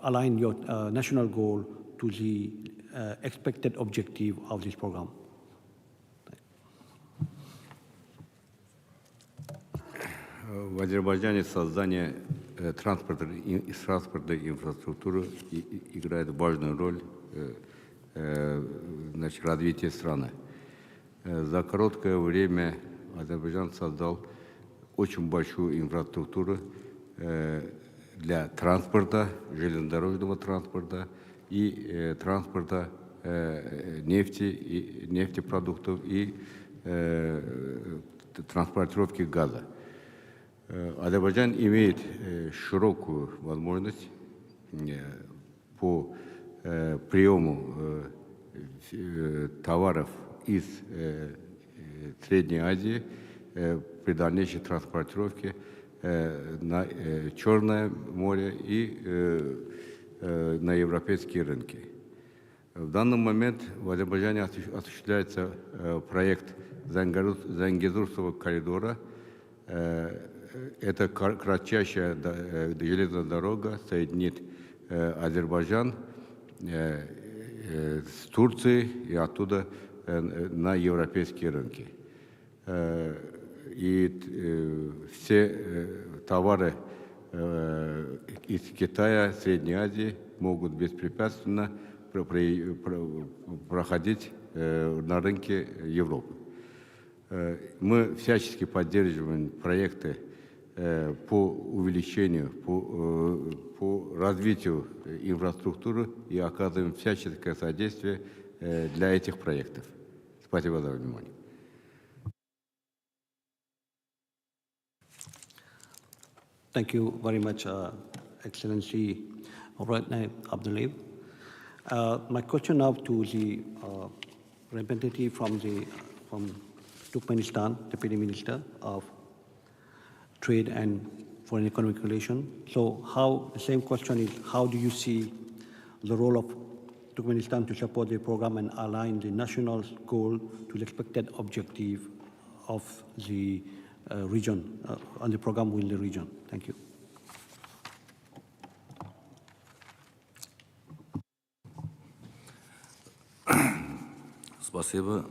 Speaker 3: align your national goal to the expected objective of this program?
Speaker 7: В Азербайджане создание транспортной инфраструктуры играет важную роль в развитии страны. За короткое время Азербайджан создал очень большую инфраструктуру для транспорта, железнодорожного транспорта и транспорта нефти, нефтепродуктов и транспортировки газа. Азербайджан имеет широкую возможность по приему товаров из Средней Азии при дальнейшей транспортировке на Черное море и на европейские рынки. В данный момент в Азербайджане осуществляется проект Зангезурского коридора. Это кратчайшая железная дорога соединит Азербайджан с Турцией и оттуда на европейские рынки. И все товары из Китая, Средней Азии могут беспрепятственно проходить на рынке Европы. Мы всячески поддерживаем проекты по увеличению, по развитию инфраструктуры и оказываем всяческое содействие для этих проектов. Спасибо за внимание.
Speaker 3: Thank you very much, Excellency Ratna Abdullayev. My question now to the representative from Turkmenistan, Deputy Minister of Trade and Foreign Economic Relations. So the same question is, how do you see the role of Turkmenistan to support the program and align the national goal to the expected objective of the region, on the program within the region? Thank you.
Speaker 8: Спасибо.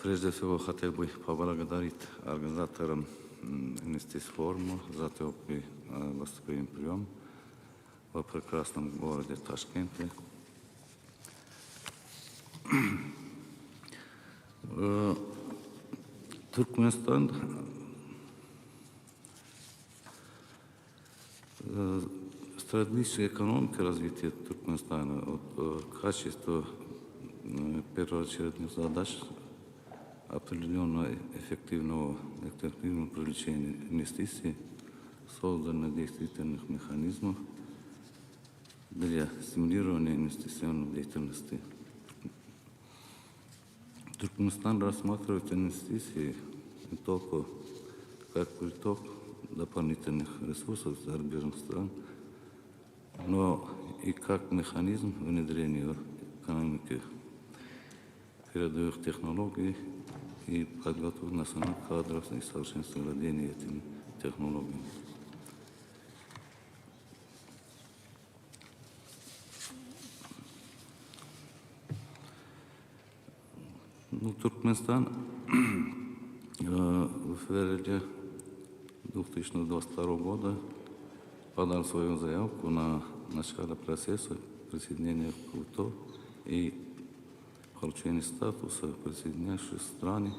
Speaker 8: Прежде всего, хотел бы поблагодарить организаторам инвестиционного за теплый гостеприимный прием в прекрасном городе Ташкенте. Туркменистан стратегическая экономика развития Туркменистана от качества первоочередных задач определенного эффективного привлечения инвестиций, создания действительных механизмов для стимулирования инвестиционной деятельности. Туркменистан рассматривает инвестиции не только как приток дополнительных ресурсов зарубежных стран, но и как механизм внедрения в экономику передовых технологий и подготовки национальных кадров и совершенствования владения этими технологиями. Туркменистан в феврале 2022 года подал свою заявку на начало процесса присоединения к КУТО и получения статуса присоединяющей страны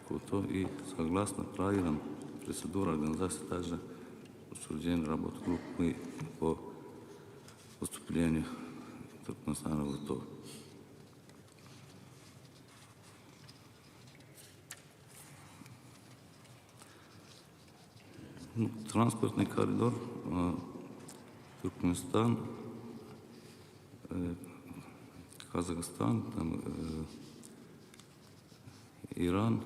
Speaker 8: к КУТО и согласно правилам процедуры организации также учреждения работы группы по поступлению Туркменистана в КУТО. Транспортный коридор Туркменистан, Казахстан, там, Иран.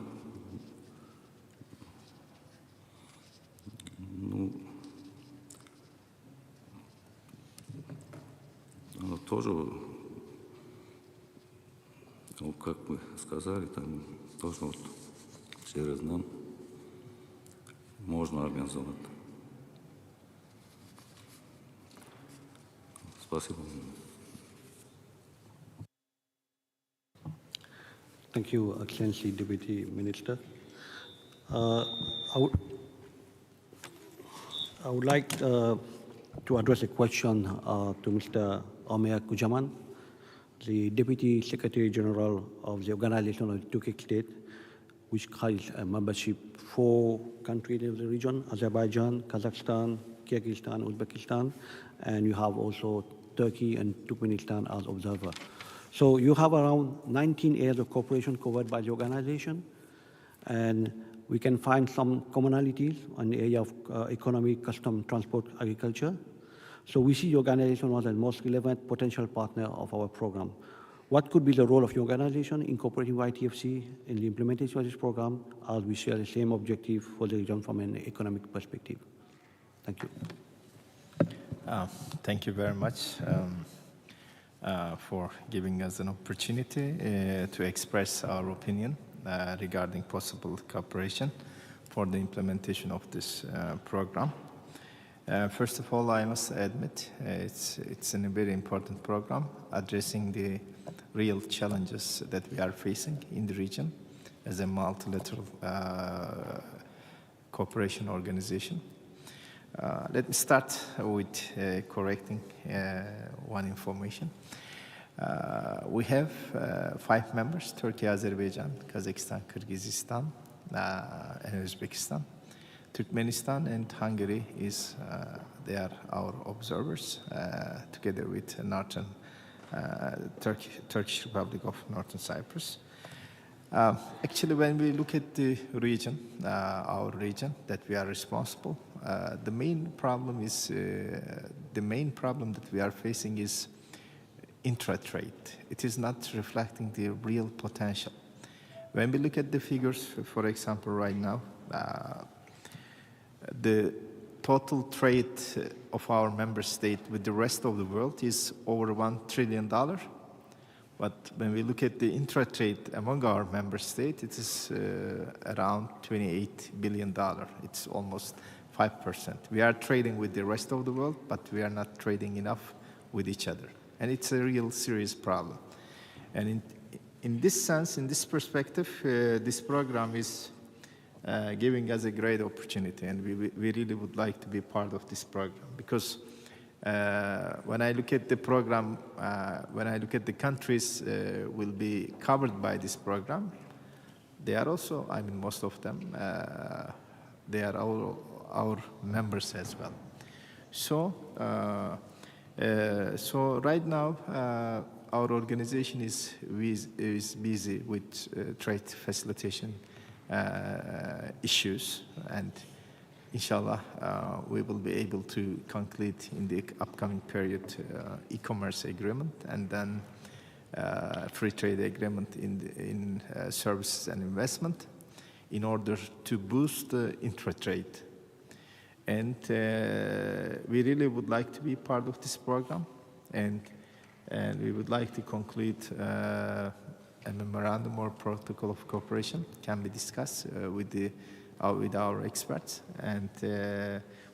Speaker 8: Тоже, как вы сказали, там тоже вот через нам можно организовать. Спасибо.
Speaker 3: Thank you, Excellency Deputy Minister. I would like to address a question to Mr. Omer Kujaman, the Deputy Secretary General of the Organization of the Turkic State, which has a membership 4 countries in the region: Azerbaijan, Kazakhstan, Kyrgyzstan, Uzbekistan, and you have also Turkey and Turkmenistan as observer. So you have around 19 areas of cooperation covered by the organization, and we can find some commonalities in the area of economy, custom, transport, agriculture. So we see the organization as the most relevant potential partner of our program. What could be the role of your organization incorporating ITFC in the implementation of this program, as we share the same objective for the region from an economic perspective? Thank you.
Speaker 9: Thank you very much for giving us an opportunity to express our opinion regarding possible cooperation for the implementation of this program. First of all, I must admit it's a very important program addressing the real challenges that we are facing in the region as a multilateral cooperation organization. Let me start with correcting one information. We have 5 members: Turkey, Azerbaijan, Kazakhstan, Kyrgyzstan, and Uzbekistan. Turkmenistan and Hungary they are our observers, together with Northern Turkish Republic of Northern Cyprus. Actually, when we look at the region, our region that we are responsible, the main problem that we are facing is intra-trade. It is not reflecting the real potential. When we look at the figures, for example, right now, the total trade of our member state with the rest of the world is over $1 trillion. But when we look at the intra-trade among our member states, it is around $28 billion. It's almost 5%. We are trading with the rest of the world, but we are not trading enough with each other. And it's a real serious problem. And in this sense, in this perspective, this program is giving us a great opportunity, and we really would like to be part of this program, because when I look at the program, when I look at the countries will be covered by this program, they are also, I mean, most of them, they are our members as well. So, so right now, our organization is busy with trade facilitation issues, and inshallah, we will be able to conclude in the upcoming period e-commerce agreement, and then free trade agreement in services and investment, in order to boost the intra-trade. And we really would like to be part of this program, and we would like to conclude a memorandum or protocol of cooperation can be discussed with our experts, and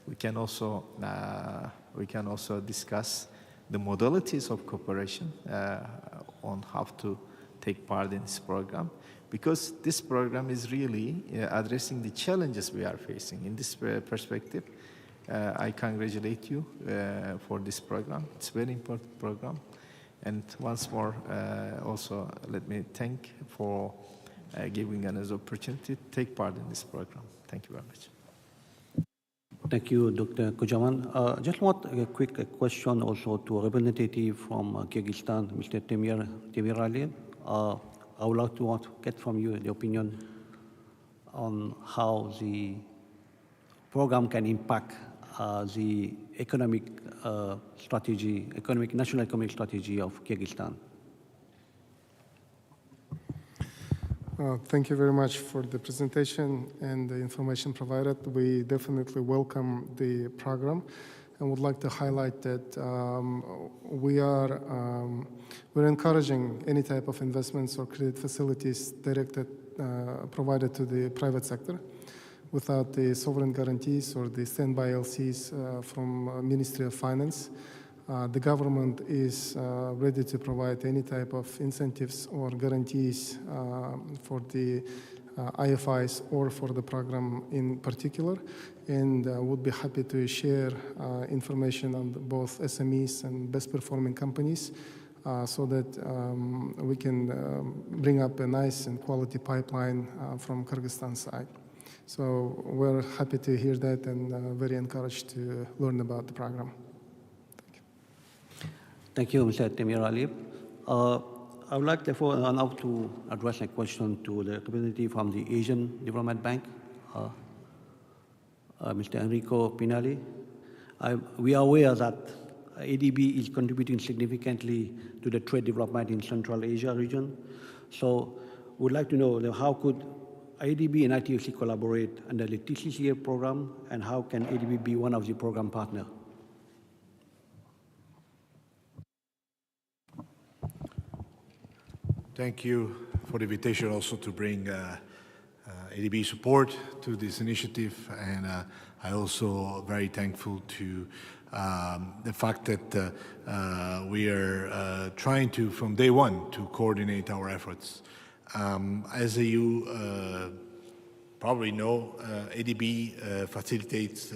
Speaker 9: we can also discuss the modalities of cooperation on how to take part in this program, because this program is really addressing the challenges we are facing. In this perspective, I congratulate you for this program. It's a very important program. And once more, also let me thank for giving us an opportunity to take part in this program. Thank you very much.
Speaker 3: Thank you, Dr. Kocaman. Just want a quick question also to a representative from Kyrgyzstan, Mr. Temir Ali. I would like to get from you the opinion on how the program can impact the economic strategy, national economic strategy of Kyrgyzstan.
Speaker 2: Thank you very much for the presentation and the information provided. We definitely welcome the program and would like to highlight that we're encouraging any type of investments or credit facilities provided to the private sector without the sovereign guarantees or the standby LCs from Ministry of Finance. The government is ready to provide any type of incentives or guarantees for the IFIs or for the program in particular, and would be happy to share information on both SMEs and best performing companies so that we can bring up a nice and quality pipeline from Kyrgyzstan side. So we're happy to hear that and very encouraged to learn about the program.
Speaker 3: Thank you, Mr. Temir Ali. I would like, therefore, now to address a question to the representative from the Asian Development Bank, Mr. Enrico Pinelli. We are aware that ADB is contributing significantly to the trade development in Central Asia region. So we'd like to know how could ADB and ITFC collaborate under the TCCA program, and how can ADB be one of the program partners?
Speaker 10: Thank you for the invitation also to bring ADB support to this initiative, and I also very thankful to the fact that we are trying to, from day one, to coordinate our efforts. As you probably know, ADB facilitates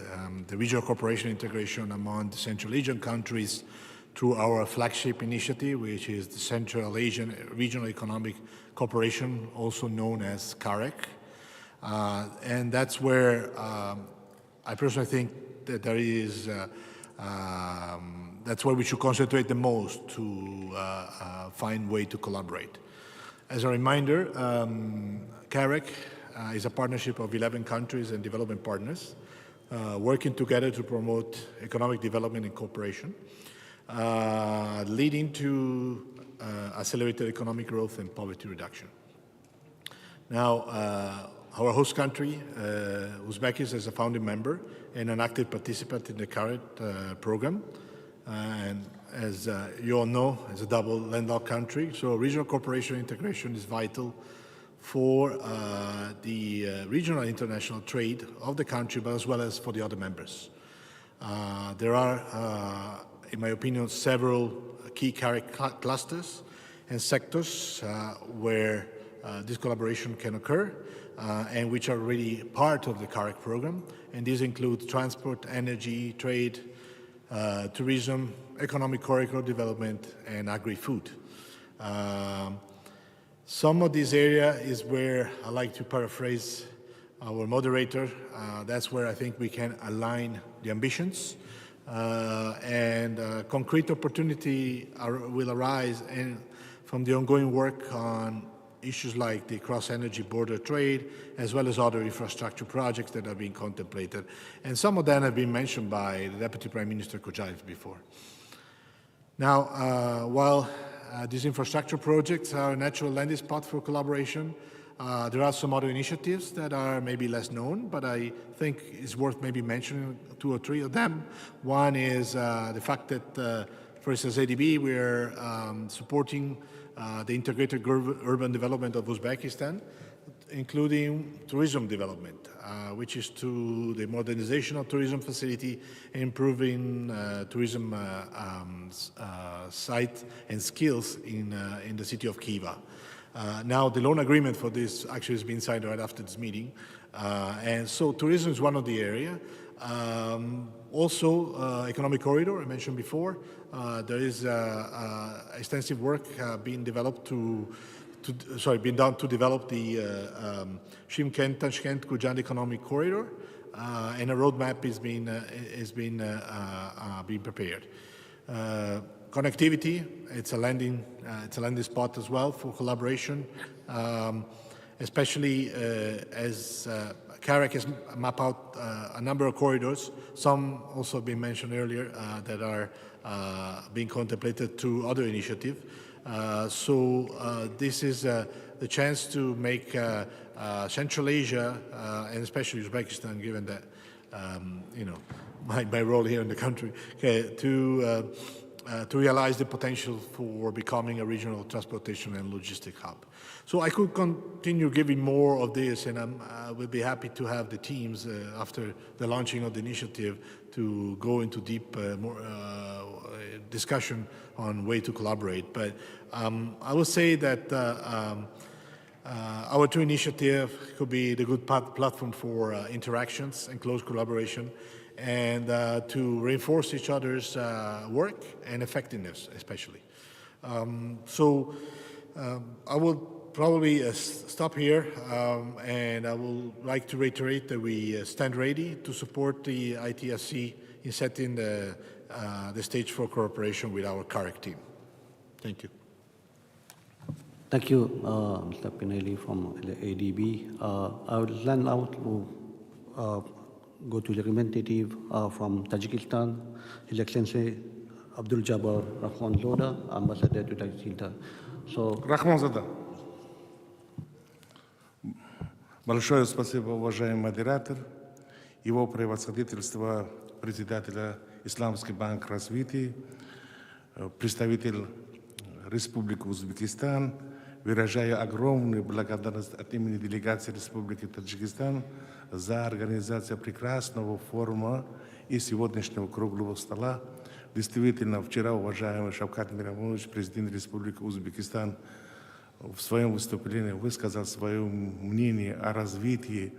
Speaker 10: the regional cooperation integration among the Central Asian countries through our flagship initiative, which is the Central Asian Regional Economic Cooperation, also known as CAREC. And that's where I personally think that there is, that's where we should concentrate the most to find a way to collaborate. As a reminder, CAREC is a partnership of 11 countries and development partners working together to promote economic development and cooperation, leading to accelerated economic growth and poverty reduction. Now, our host country, Uzbekistan, is a founding member and an active participant in the current program. And as you all know, it's a double landlocked country, so regional cooperation integration is vital for the regional and international trade of the country, but as well as for the other members. There are, in my opinion, several key CAREC clusters and sectors where this collaboration can occur and which are already part of the CAREC program. And these include transport, energy, trade, tourism, economic corridor development, and agri-food. Some of this area is where I like to paraphrase our moderator. That's where I think we can align the ambitions and concrete opportunity will arise from the ongoing work on issues like the cross-energy border trade, as well as other infrastructure projects that are being contemplated. And some of them have been mentioned by the Deputy Prime Minister Kojaev before. Now, while these infrastructure projects are a natural landing spot for collaboration, there are some other initiatives that are maybe less known, but I think it's worth maybe mentioning 2 or 3 of them. One is the fact that, for instance, ADB, we're supporting the integrated urban development of Uzbekistan, including tourism development, which is to the modernization of tourism facility, improving tourism site and skills in the city of Khiva. Now, the loan agreement for this actually has been signed right after this meeting. And so tourism is one of the area. Also, economic corridor, I mentioned before. There is extensive work being developed being done to develop the Shymkent-Tashkent-Gurjand economic corridor, and a roadmap is being prepared. Connectivity, it's a landing spot as well for collaboration, especially as CAREC has mapped out a number of corridors. Some also been mentioned earlier that are being contemplated through other initiatives. So this is the chance to make Central Asia and especially Uzbekistan, given that my role here in the country, to realize the potential for becoming a regional transportation and logistic hub. So I could continue giving more of this, and I will be happy to have the teams after the launching of the initiative to go into deep more discussion on way to collaborate. But I would say that our 2 initiatives could be the good platform for interactions and close collaboration, and to reinforce each other's work and effectiveness, especially. So I will probably stop here, and I would like to reiterate that we stand ready to support the ITFC in setting the stage for cooperation with our CAREC team. Thank you.
Speaker 3: Thank you, Mr. Pinelli from the ADB. I would like now to go to the representative from Tajikistan, His Excellency Abdul Jabbar Rahman Loda, Ambassador to Tajikistan. So,
Speaker 11: Рахманзада. Большое спасибо, уважаемый модератор, его превосходительство председателя Исламский банк развития, представитель Республики Узбекистан. Выражаю огромную благодарность от имени делегации Республики Таджикистан за организацию прекрасного форума и сегодняшнего круглого стола. Действительно, вчера уважаемый Шавкат Мирамович, президент Республики Узбекистан, в своем выступлении высказал свое мнение о развитии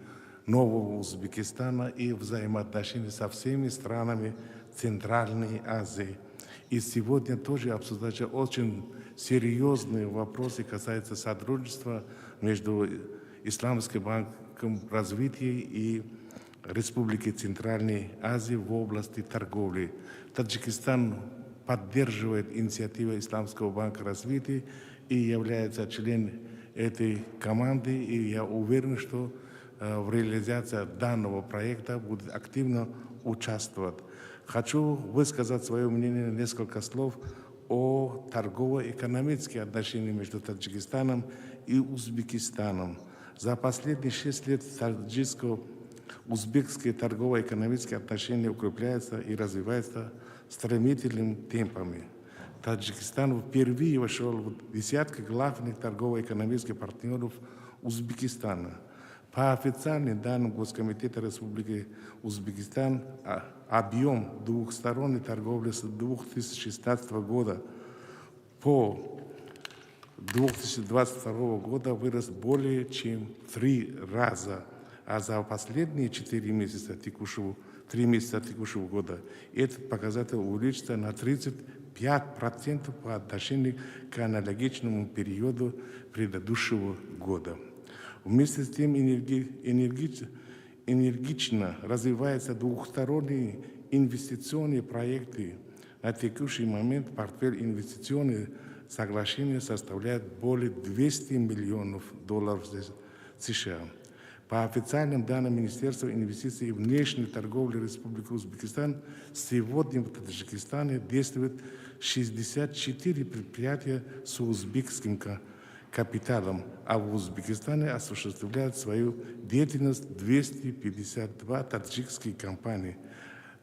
Speaker 11: нового Узбекистана и взаимоотношений со всеми странами Центральной Азии. И сегодня тоже обсуждаются очень серьезные вопросы, касаются сотрудничества между Исламским банком развития и Республики Центральной Азии в области торговли. Таджикистан поддерживает инициативу Исламского банка развития и является членом этой команды, и я уверен, что в реализации данного проекта будет активно участвовать. Хочу высказать свое мнение, несколько слов о торгово-экономических отношениях между Таджикистаном и Узбекистаном. За последние 6 лет таджикско-узбекские торгово-экономические отношения укрепляются и развиваются стремительными темпами. Таджикистан впервые вошел в десятку главных торгово-экономических партнеров Узбекистана. По официальным данным Госкомитета Республики Узбекистан, объем двухсторонней торговли с 2016 года по 2022 года вырос более чем в 3 раза, а за последние 3 месяца текущего года этот показатель увеличится на 35% по отношению к аналогичному периоду предыдущего года. Вместе с тем энергично развиваются двухсторонние инвестиционные проекты. На текущий момент портфель инвестиционных соглашений составляет более $200 миллионов США. По официальным данным Министерства инвестиций и внешней торговли Республики Узбекистан, сегодня в Таджикистане действует 64 предприятия с узбекским капиталом, а в Узбекистане осуществляют свою деятельность 252 таджикские компании,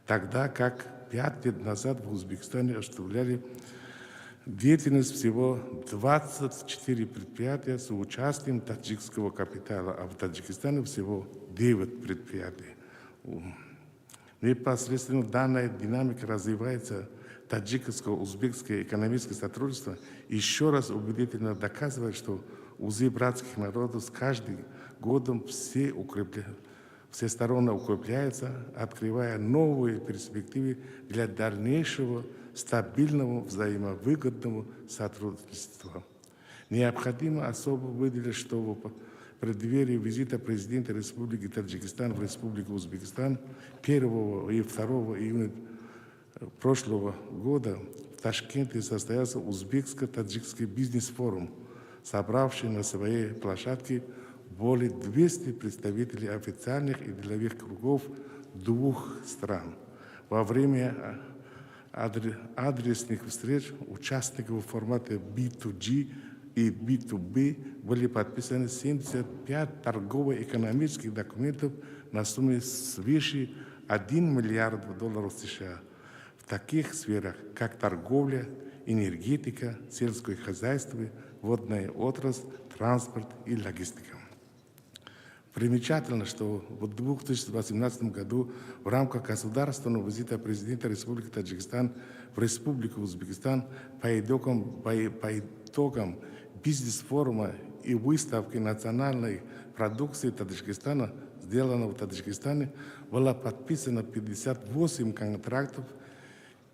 Speaker 11: тогда как 5 лет назад в Узбекистане осуществляли деятельность всего 24 предприятия с участием таджикского капитала, а в Таджикистане всего 9 предприятий. Непосредственно данная динамика развивается. Таджикско-узбекское экономическое сотрудничество еще раз убедительно доказывает, что узы братских народов с каждым годом всесторонне укрепляются, открывая новые перспективы для дальнейшего стабильного взаимовыгодного сотрудничества. Необходимо особо выделить, что в преддверии визита президента Республики Таджикистан в Республику Узбекистан 1 и 2 июня прошлого года в Ташкенте состоялся узбекско-таджикский бизнес-форум, собравший на своей площадке более 200 представителей официальных и деловых кругов 2 стран. Во время адресных встреч участников в формате B2G и B2B были подписаны 75 торгово-экономических документов на сумму свыше $1 миллиард США в таких сферах, как торговля, энергетика, сельское хозяйство, водная отрасль, транспорт и логистика. Примечательно, что в 2018 году в рамках государственного визита президента Республики Таджикистан в Республику Узбекистан по итогам бизнес-форума и выставки национальной продукции Таджикистана, сделанного в Таджикистане, было подписано 58 контрактов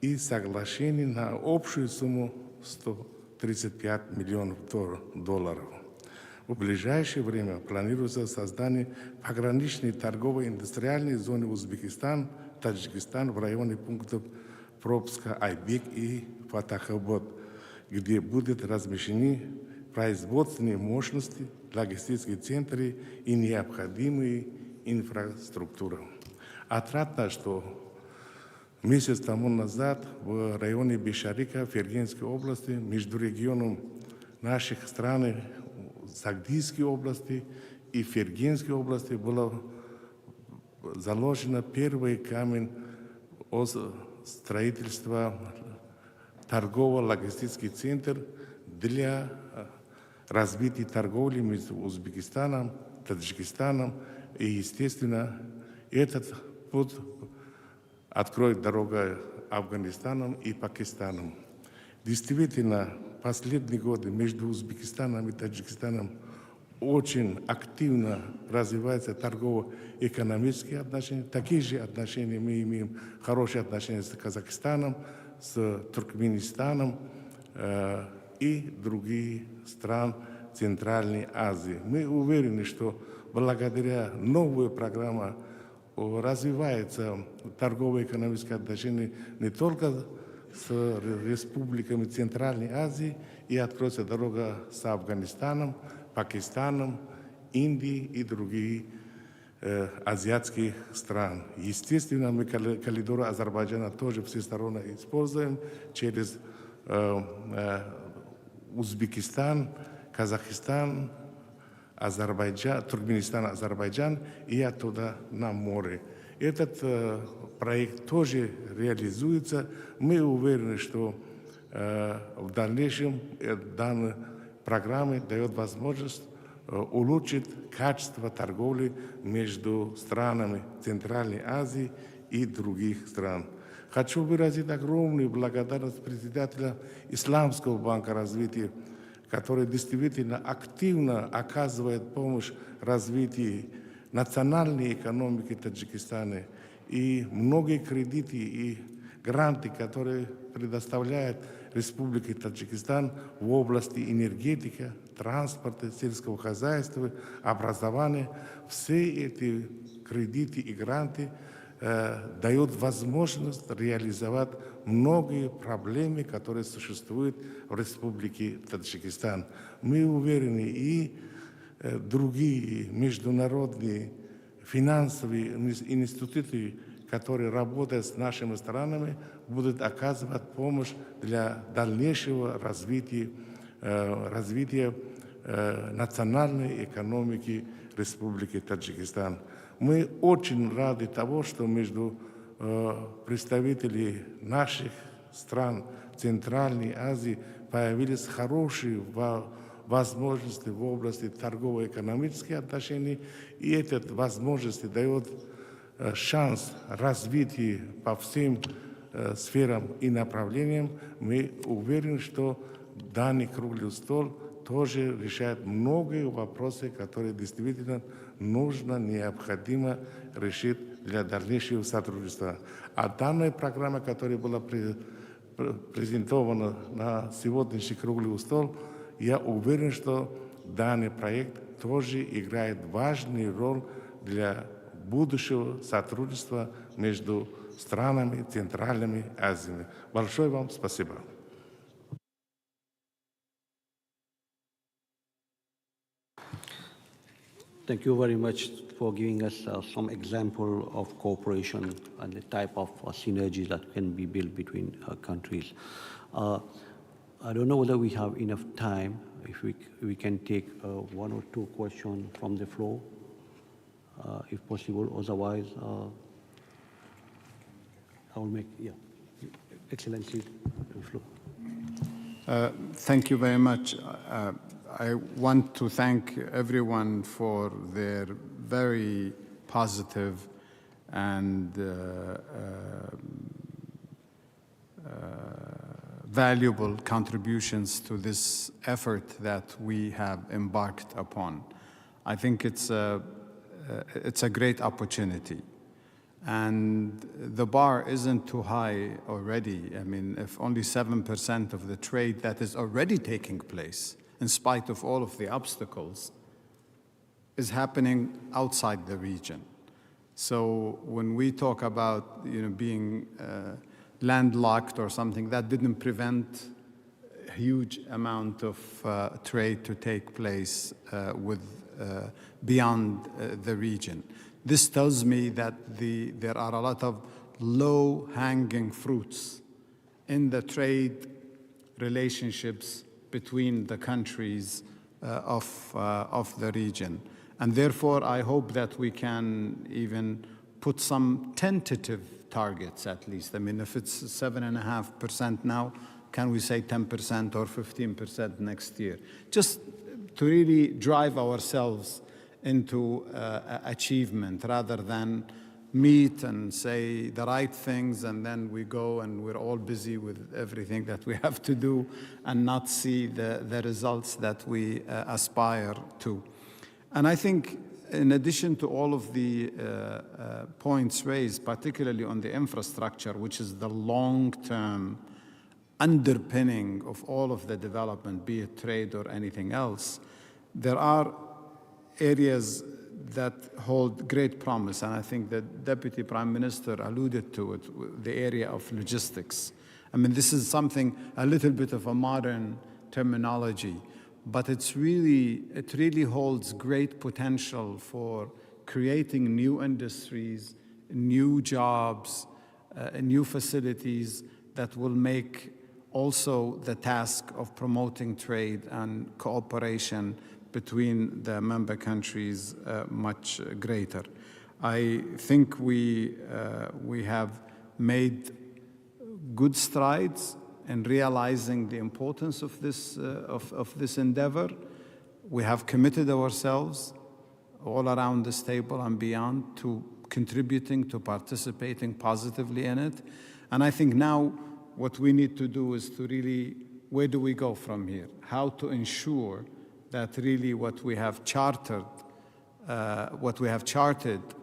Speaker 11: и соглашений на общую сумму $135 миллионов. В ближайшее время планируется создание пограничной торгово-индустриальной зоны Узбекистан-Таджикистан в районе пунктов пропуска Айбек и Фатахабад, где будут размещены производственные мощности, логистические центры и необходимые инфраструктура. Отрадно, что Месяц тому назад в районе Бешарика, Фергенской области, между регионом наших стран, Сагдийской области и Фергенской области, было заложено первый камень строительства торгово-логистический центр для развития торговли между Узбекистаном, Таджикистаном. И, естественно, этот путь откроет дорогу Афганистаном и Пакистаном. Действительно, последние годы между Узбекистаном и Таджикистаном очень активно развиваются торгово-экономические отношения. Такие же отношения мы имеем, хорошие отношения с Казахстаном, с Туркменистаном и другие страны Центральной Азии. Мы уверены, что благодаря новой программе развиваются торгово-экономические отношения не только с республиками Центральной Азии, и откроется дорога с Афганистаном, Пакистаном, Индией и другие азиатских стран. Естественно, мы коридоры Азербайджана тоже всесторонне используем через Узбекистан, Казахстан, Азербайджан, Туркменистан, Азербайджан и оттуда на море. Этот проект тоже реализуется. Мы уверены, что в дальнейшем данная программа дает возможность улучшить качество торговли между странами Центральной Азии и других стран. Хочу выразить огромную благодарность председателя Исламского банка развития, который действительно активно оказывает помощь развитию национальной экономики Таджикистана. И многие кредиты и гранты, которые предоставляет Республика Таджикистан в области энергетики, транспорта, сельского хозяйства, образования, все эти кредиты и гранты дают возможность реализовать многие проблемы, которые существуют в Республике Таджикистан. Мы уверены, и другие международные финансовые институты, которые работают с нашими странами, будут оказывать помощь для дальнейшего развития национальной экономики Республики Таджикистан. Мы очень рады того, что между представителями наших стран Центральной Азии появились хорошие возможности в области торгово-экономических отношений, и эта возможность дает шанс развития по всем сферам и направлениям. Мы уверены, что данный круглый стол тоже решает многие вопросы, которые действительно нужно, необходимо решить для дальнейшего сотрудничества. А данная программа, которая была презентована на сегодняшний круглый стол, я уверен, что данный проект тоже играет важную роль для будущего сотрудничества между странами Центральной Азии. Большое вам спасибо.
Speaker 3: Thank you very much for giving us some example of cooperation and the type of synergies that can be built between countries. I don't know whether we have enough time, if we can take one or two questions from the floor, if possible. Otherwise, I will make, Excellency, the floor.
Speaker 5: Thank you very much. I want to thank everyone for their very positive and valuable contributions to this effort that we have embarked upon. I think it's a great opportunity. And the bar isn't too high already. I mean, if only 7% of the trade that is already taking place, in spite of all of the obstacles, is happening outside the region. So when we talk about being landlocked or something, that didn't prevent a huge amount of trade to take place beyond the region. This tells me that there are a lot of low-hanging fruits in the trade relationships between the countries of the region. And therefore, I hope that we can even put some tentative targets at least. I mean, if it's 7.5% now, can we say 10% or 15% next year? Just to really drive ourselves into achievement rather than meet and say the right things and then we go and we're all busy with everything that we have to do and not see the results that we aspire to. And I think in addition to all of the points raised, particularly on the infrastructure, which is the long-term underpinning of all of the development, be it trade or anything else, there are areas that hold great promise, and I think the Deputy Prime Minister alluded to it, the area of logistics. I mean, this is something, a little bit of a modern terminology, but it really holds great potential for creating new industries, new jobs, new facilities that will make also the task of promoting trade and cooperation between the member countries much greater. I think we have made good strides in realizing the importance of this endeavor. We have committed ourselves all around this table and beyond to contributing, to participating positively in it. And I think now what we need to do is to really, where do we go from here? How to ensure that really what we have charted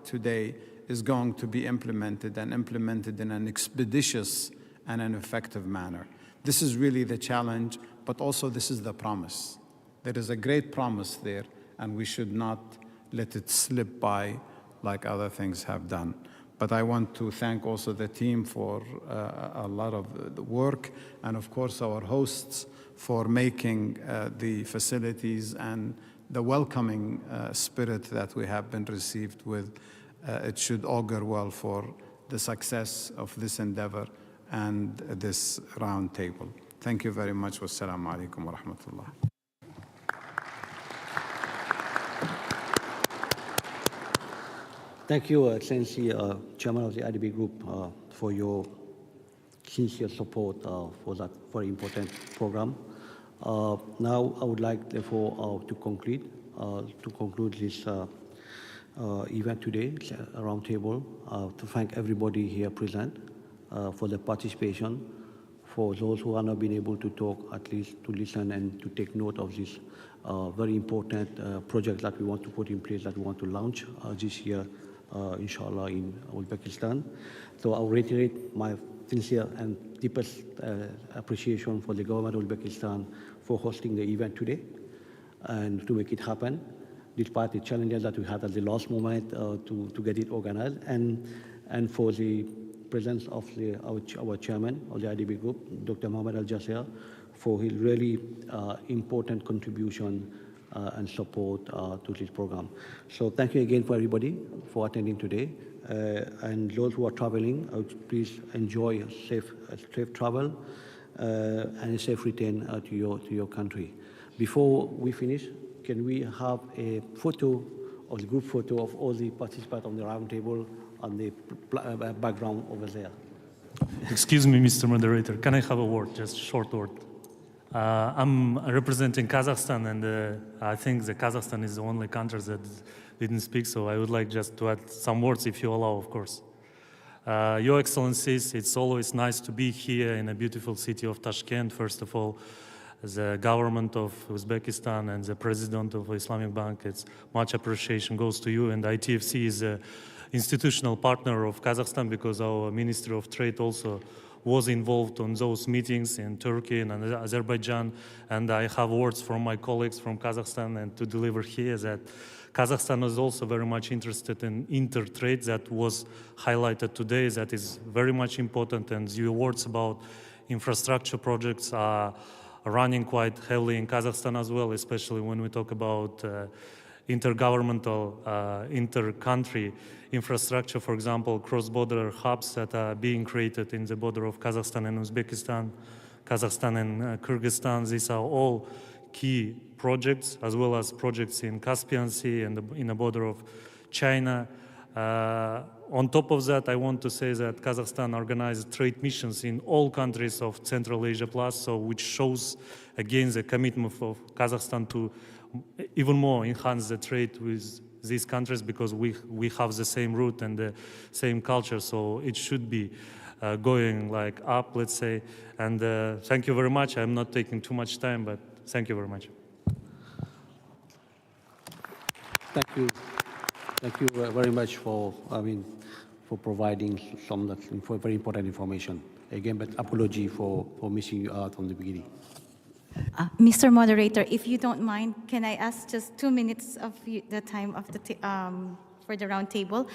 Speaker 5: today is going to be implemented and implemented in an expeditious and an effective manner. This is really the challenge, but also this is the promise. There is a great promise there, and we should not let it slip by like other things have done. But I want to thank also the team for a lot of the work, and of course our hosts for making the facilities and the welcoming spirit that we have been received with. It should augur well for the success of this endeavor and this round table. Thank you very much. Wassalamu alaikum wa rahmatullah.
Speaker 3: Thank you, Excellency, Chairman of the IDB Group, for your sincere support for that very important program. Now, I would like, therefore, to conclude this event today, roundtable, to thank everybody here present for their participation. For those who are not being able to talk, at least to listen and to take note of this very important project that we want to put in place, that we want to launch this year, inshallah, in Uzbekistan. So I'll reiterate my sincere and deepest appreciation for the government of Uzbekistan for hosting the event today and to make it happen, despite the challenges that we had at the last moment to get it organized, and for the presence of our chairman of the IDB Group, Dr. Mohammed Al-Jasser, for his really important contribution and support to this program. So thank you again for everybody for attending today. And those who are traveling, please enjoy a safe travel and a safe return to your country. Before we finish, can we have a photo of the group photo of all the participants on the round table on the background over there?
Speaker 12: Excuse me, Mr. Moderator, can I have a word, just a short word? I'm representing Kazakhstan, and I think that Kazakhstan is the only country that didn't speak, so I would like just to add some words, if you allow, of course. Your Excellencies, it's always nice to be here in a beautiful city of Tashkent. First of all, the government of Uzbekistan and the president of Islamic Bank, it's much appreciation goes to you, and ITFC is an institutional partner of Kazakhstan because our Ministry of Trade also was involved on those meetings in Turkey and Azerbaijan, and I have words from my colleagues from Kazakhstan and to deliver here that Kazakhstan is also very much interested in intertrade that was highlighted today. That is very much important, and your words about infrastructure projects are running quite heavily in Kazakhstan as well, especially when we talk about intergovernmental, inter-country infrastructure, for example, cross-border hubs that are being created in the border of Kazakhstan and Uzbekistan, Kazakhstan and Kyrgyzstan. These are all key projects, as well as projects in Caspian Sea and in the border of China. On top of that, I want to say that Kazakhstan organized trade missions in all countries of Central Asia Plus, so which shows again the commitment of Kazakhstan to even more enhance the trade with these countries, because we have the same root and the same culture, so it should be going like up, let's say. And thank you very much. I'm not taking too much time, but thank you very much.
Speaker 3: Thank you. Thank you very much for, for providing some very important information. Again, but apology for missing you out from the beginning.
Speaker 13: Mr. Moderator, if you don't mind, can I ask just 2 minutes of the time of the for the round table?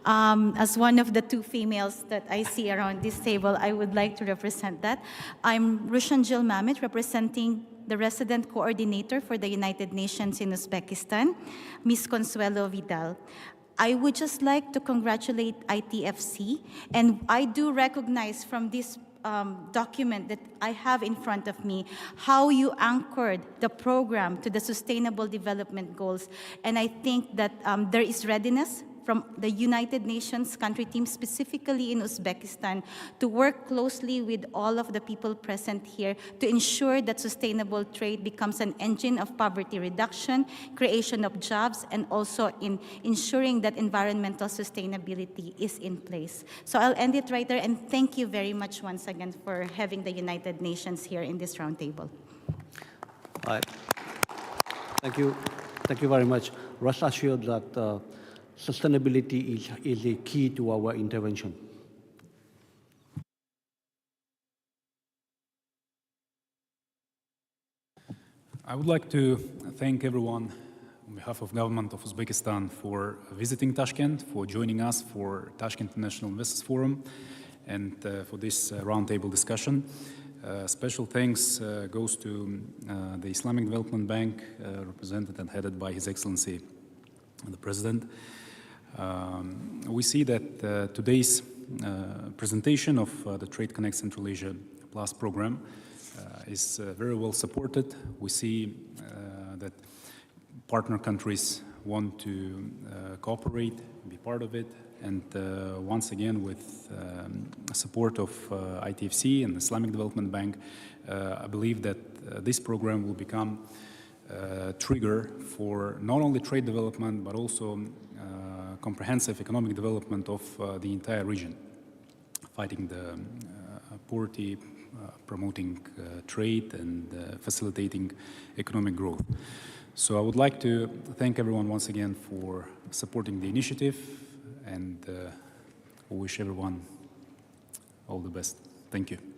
Speaker 13: As one of the 2 females that I see around this table, I would like to represent that. I'm Rushanjil Mamet, representing the resident coordinator for the United Nations in Uzbekistan, Ms. Consuelo Vidal. I would just like to congratulate ITFC, and I do recognize from this document that I have in front of me how you anchored the program to the Sustainable Development Goals. And I think that there is readiness from the United Nations country team, specifically in Uzbekistan, to work closely with all of the people present here to ensure that sustainable trade becomes an engine of poverty reduction, creation of jobs, and also in ensuring that environmental sustainability is in place. So I'll end it right there, and thank you very much once again for having the United Nations here in this roundtable.
Speaker 3: All right. Thank you. Thank you very much. Rest assured that sustainability is a key to our intervention.
Speaker 14: I would like to thank everyone on behalf of government of Uzbekistan for visiting Tashkent, for joining us for Tashkent International Investors Forum, and for this roundtable discussion. Special thanks goes to the Islamic Development Bank, represented and headed by His Excellency the President. We see that today's presentation of the Trade Connect Central Asia Plus program is very well supported. We see that partner countries want to cooperate, be part of it, and once again with support of ITFC and the Islamic Development Bank, I believe that this program will become a trigger for not only trade development but also comprehensive economic development of the entire region, fighting the poverty, promoting trade, and facilitating economic growth. So I would like to thank everyone once again for supporting the initiative, and wish everyone all the best. Thank you.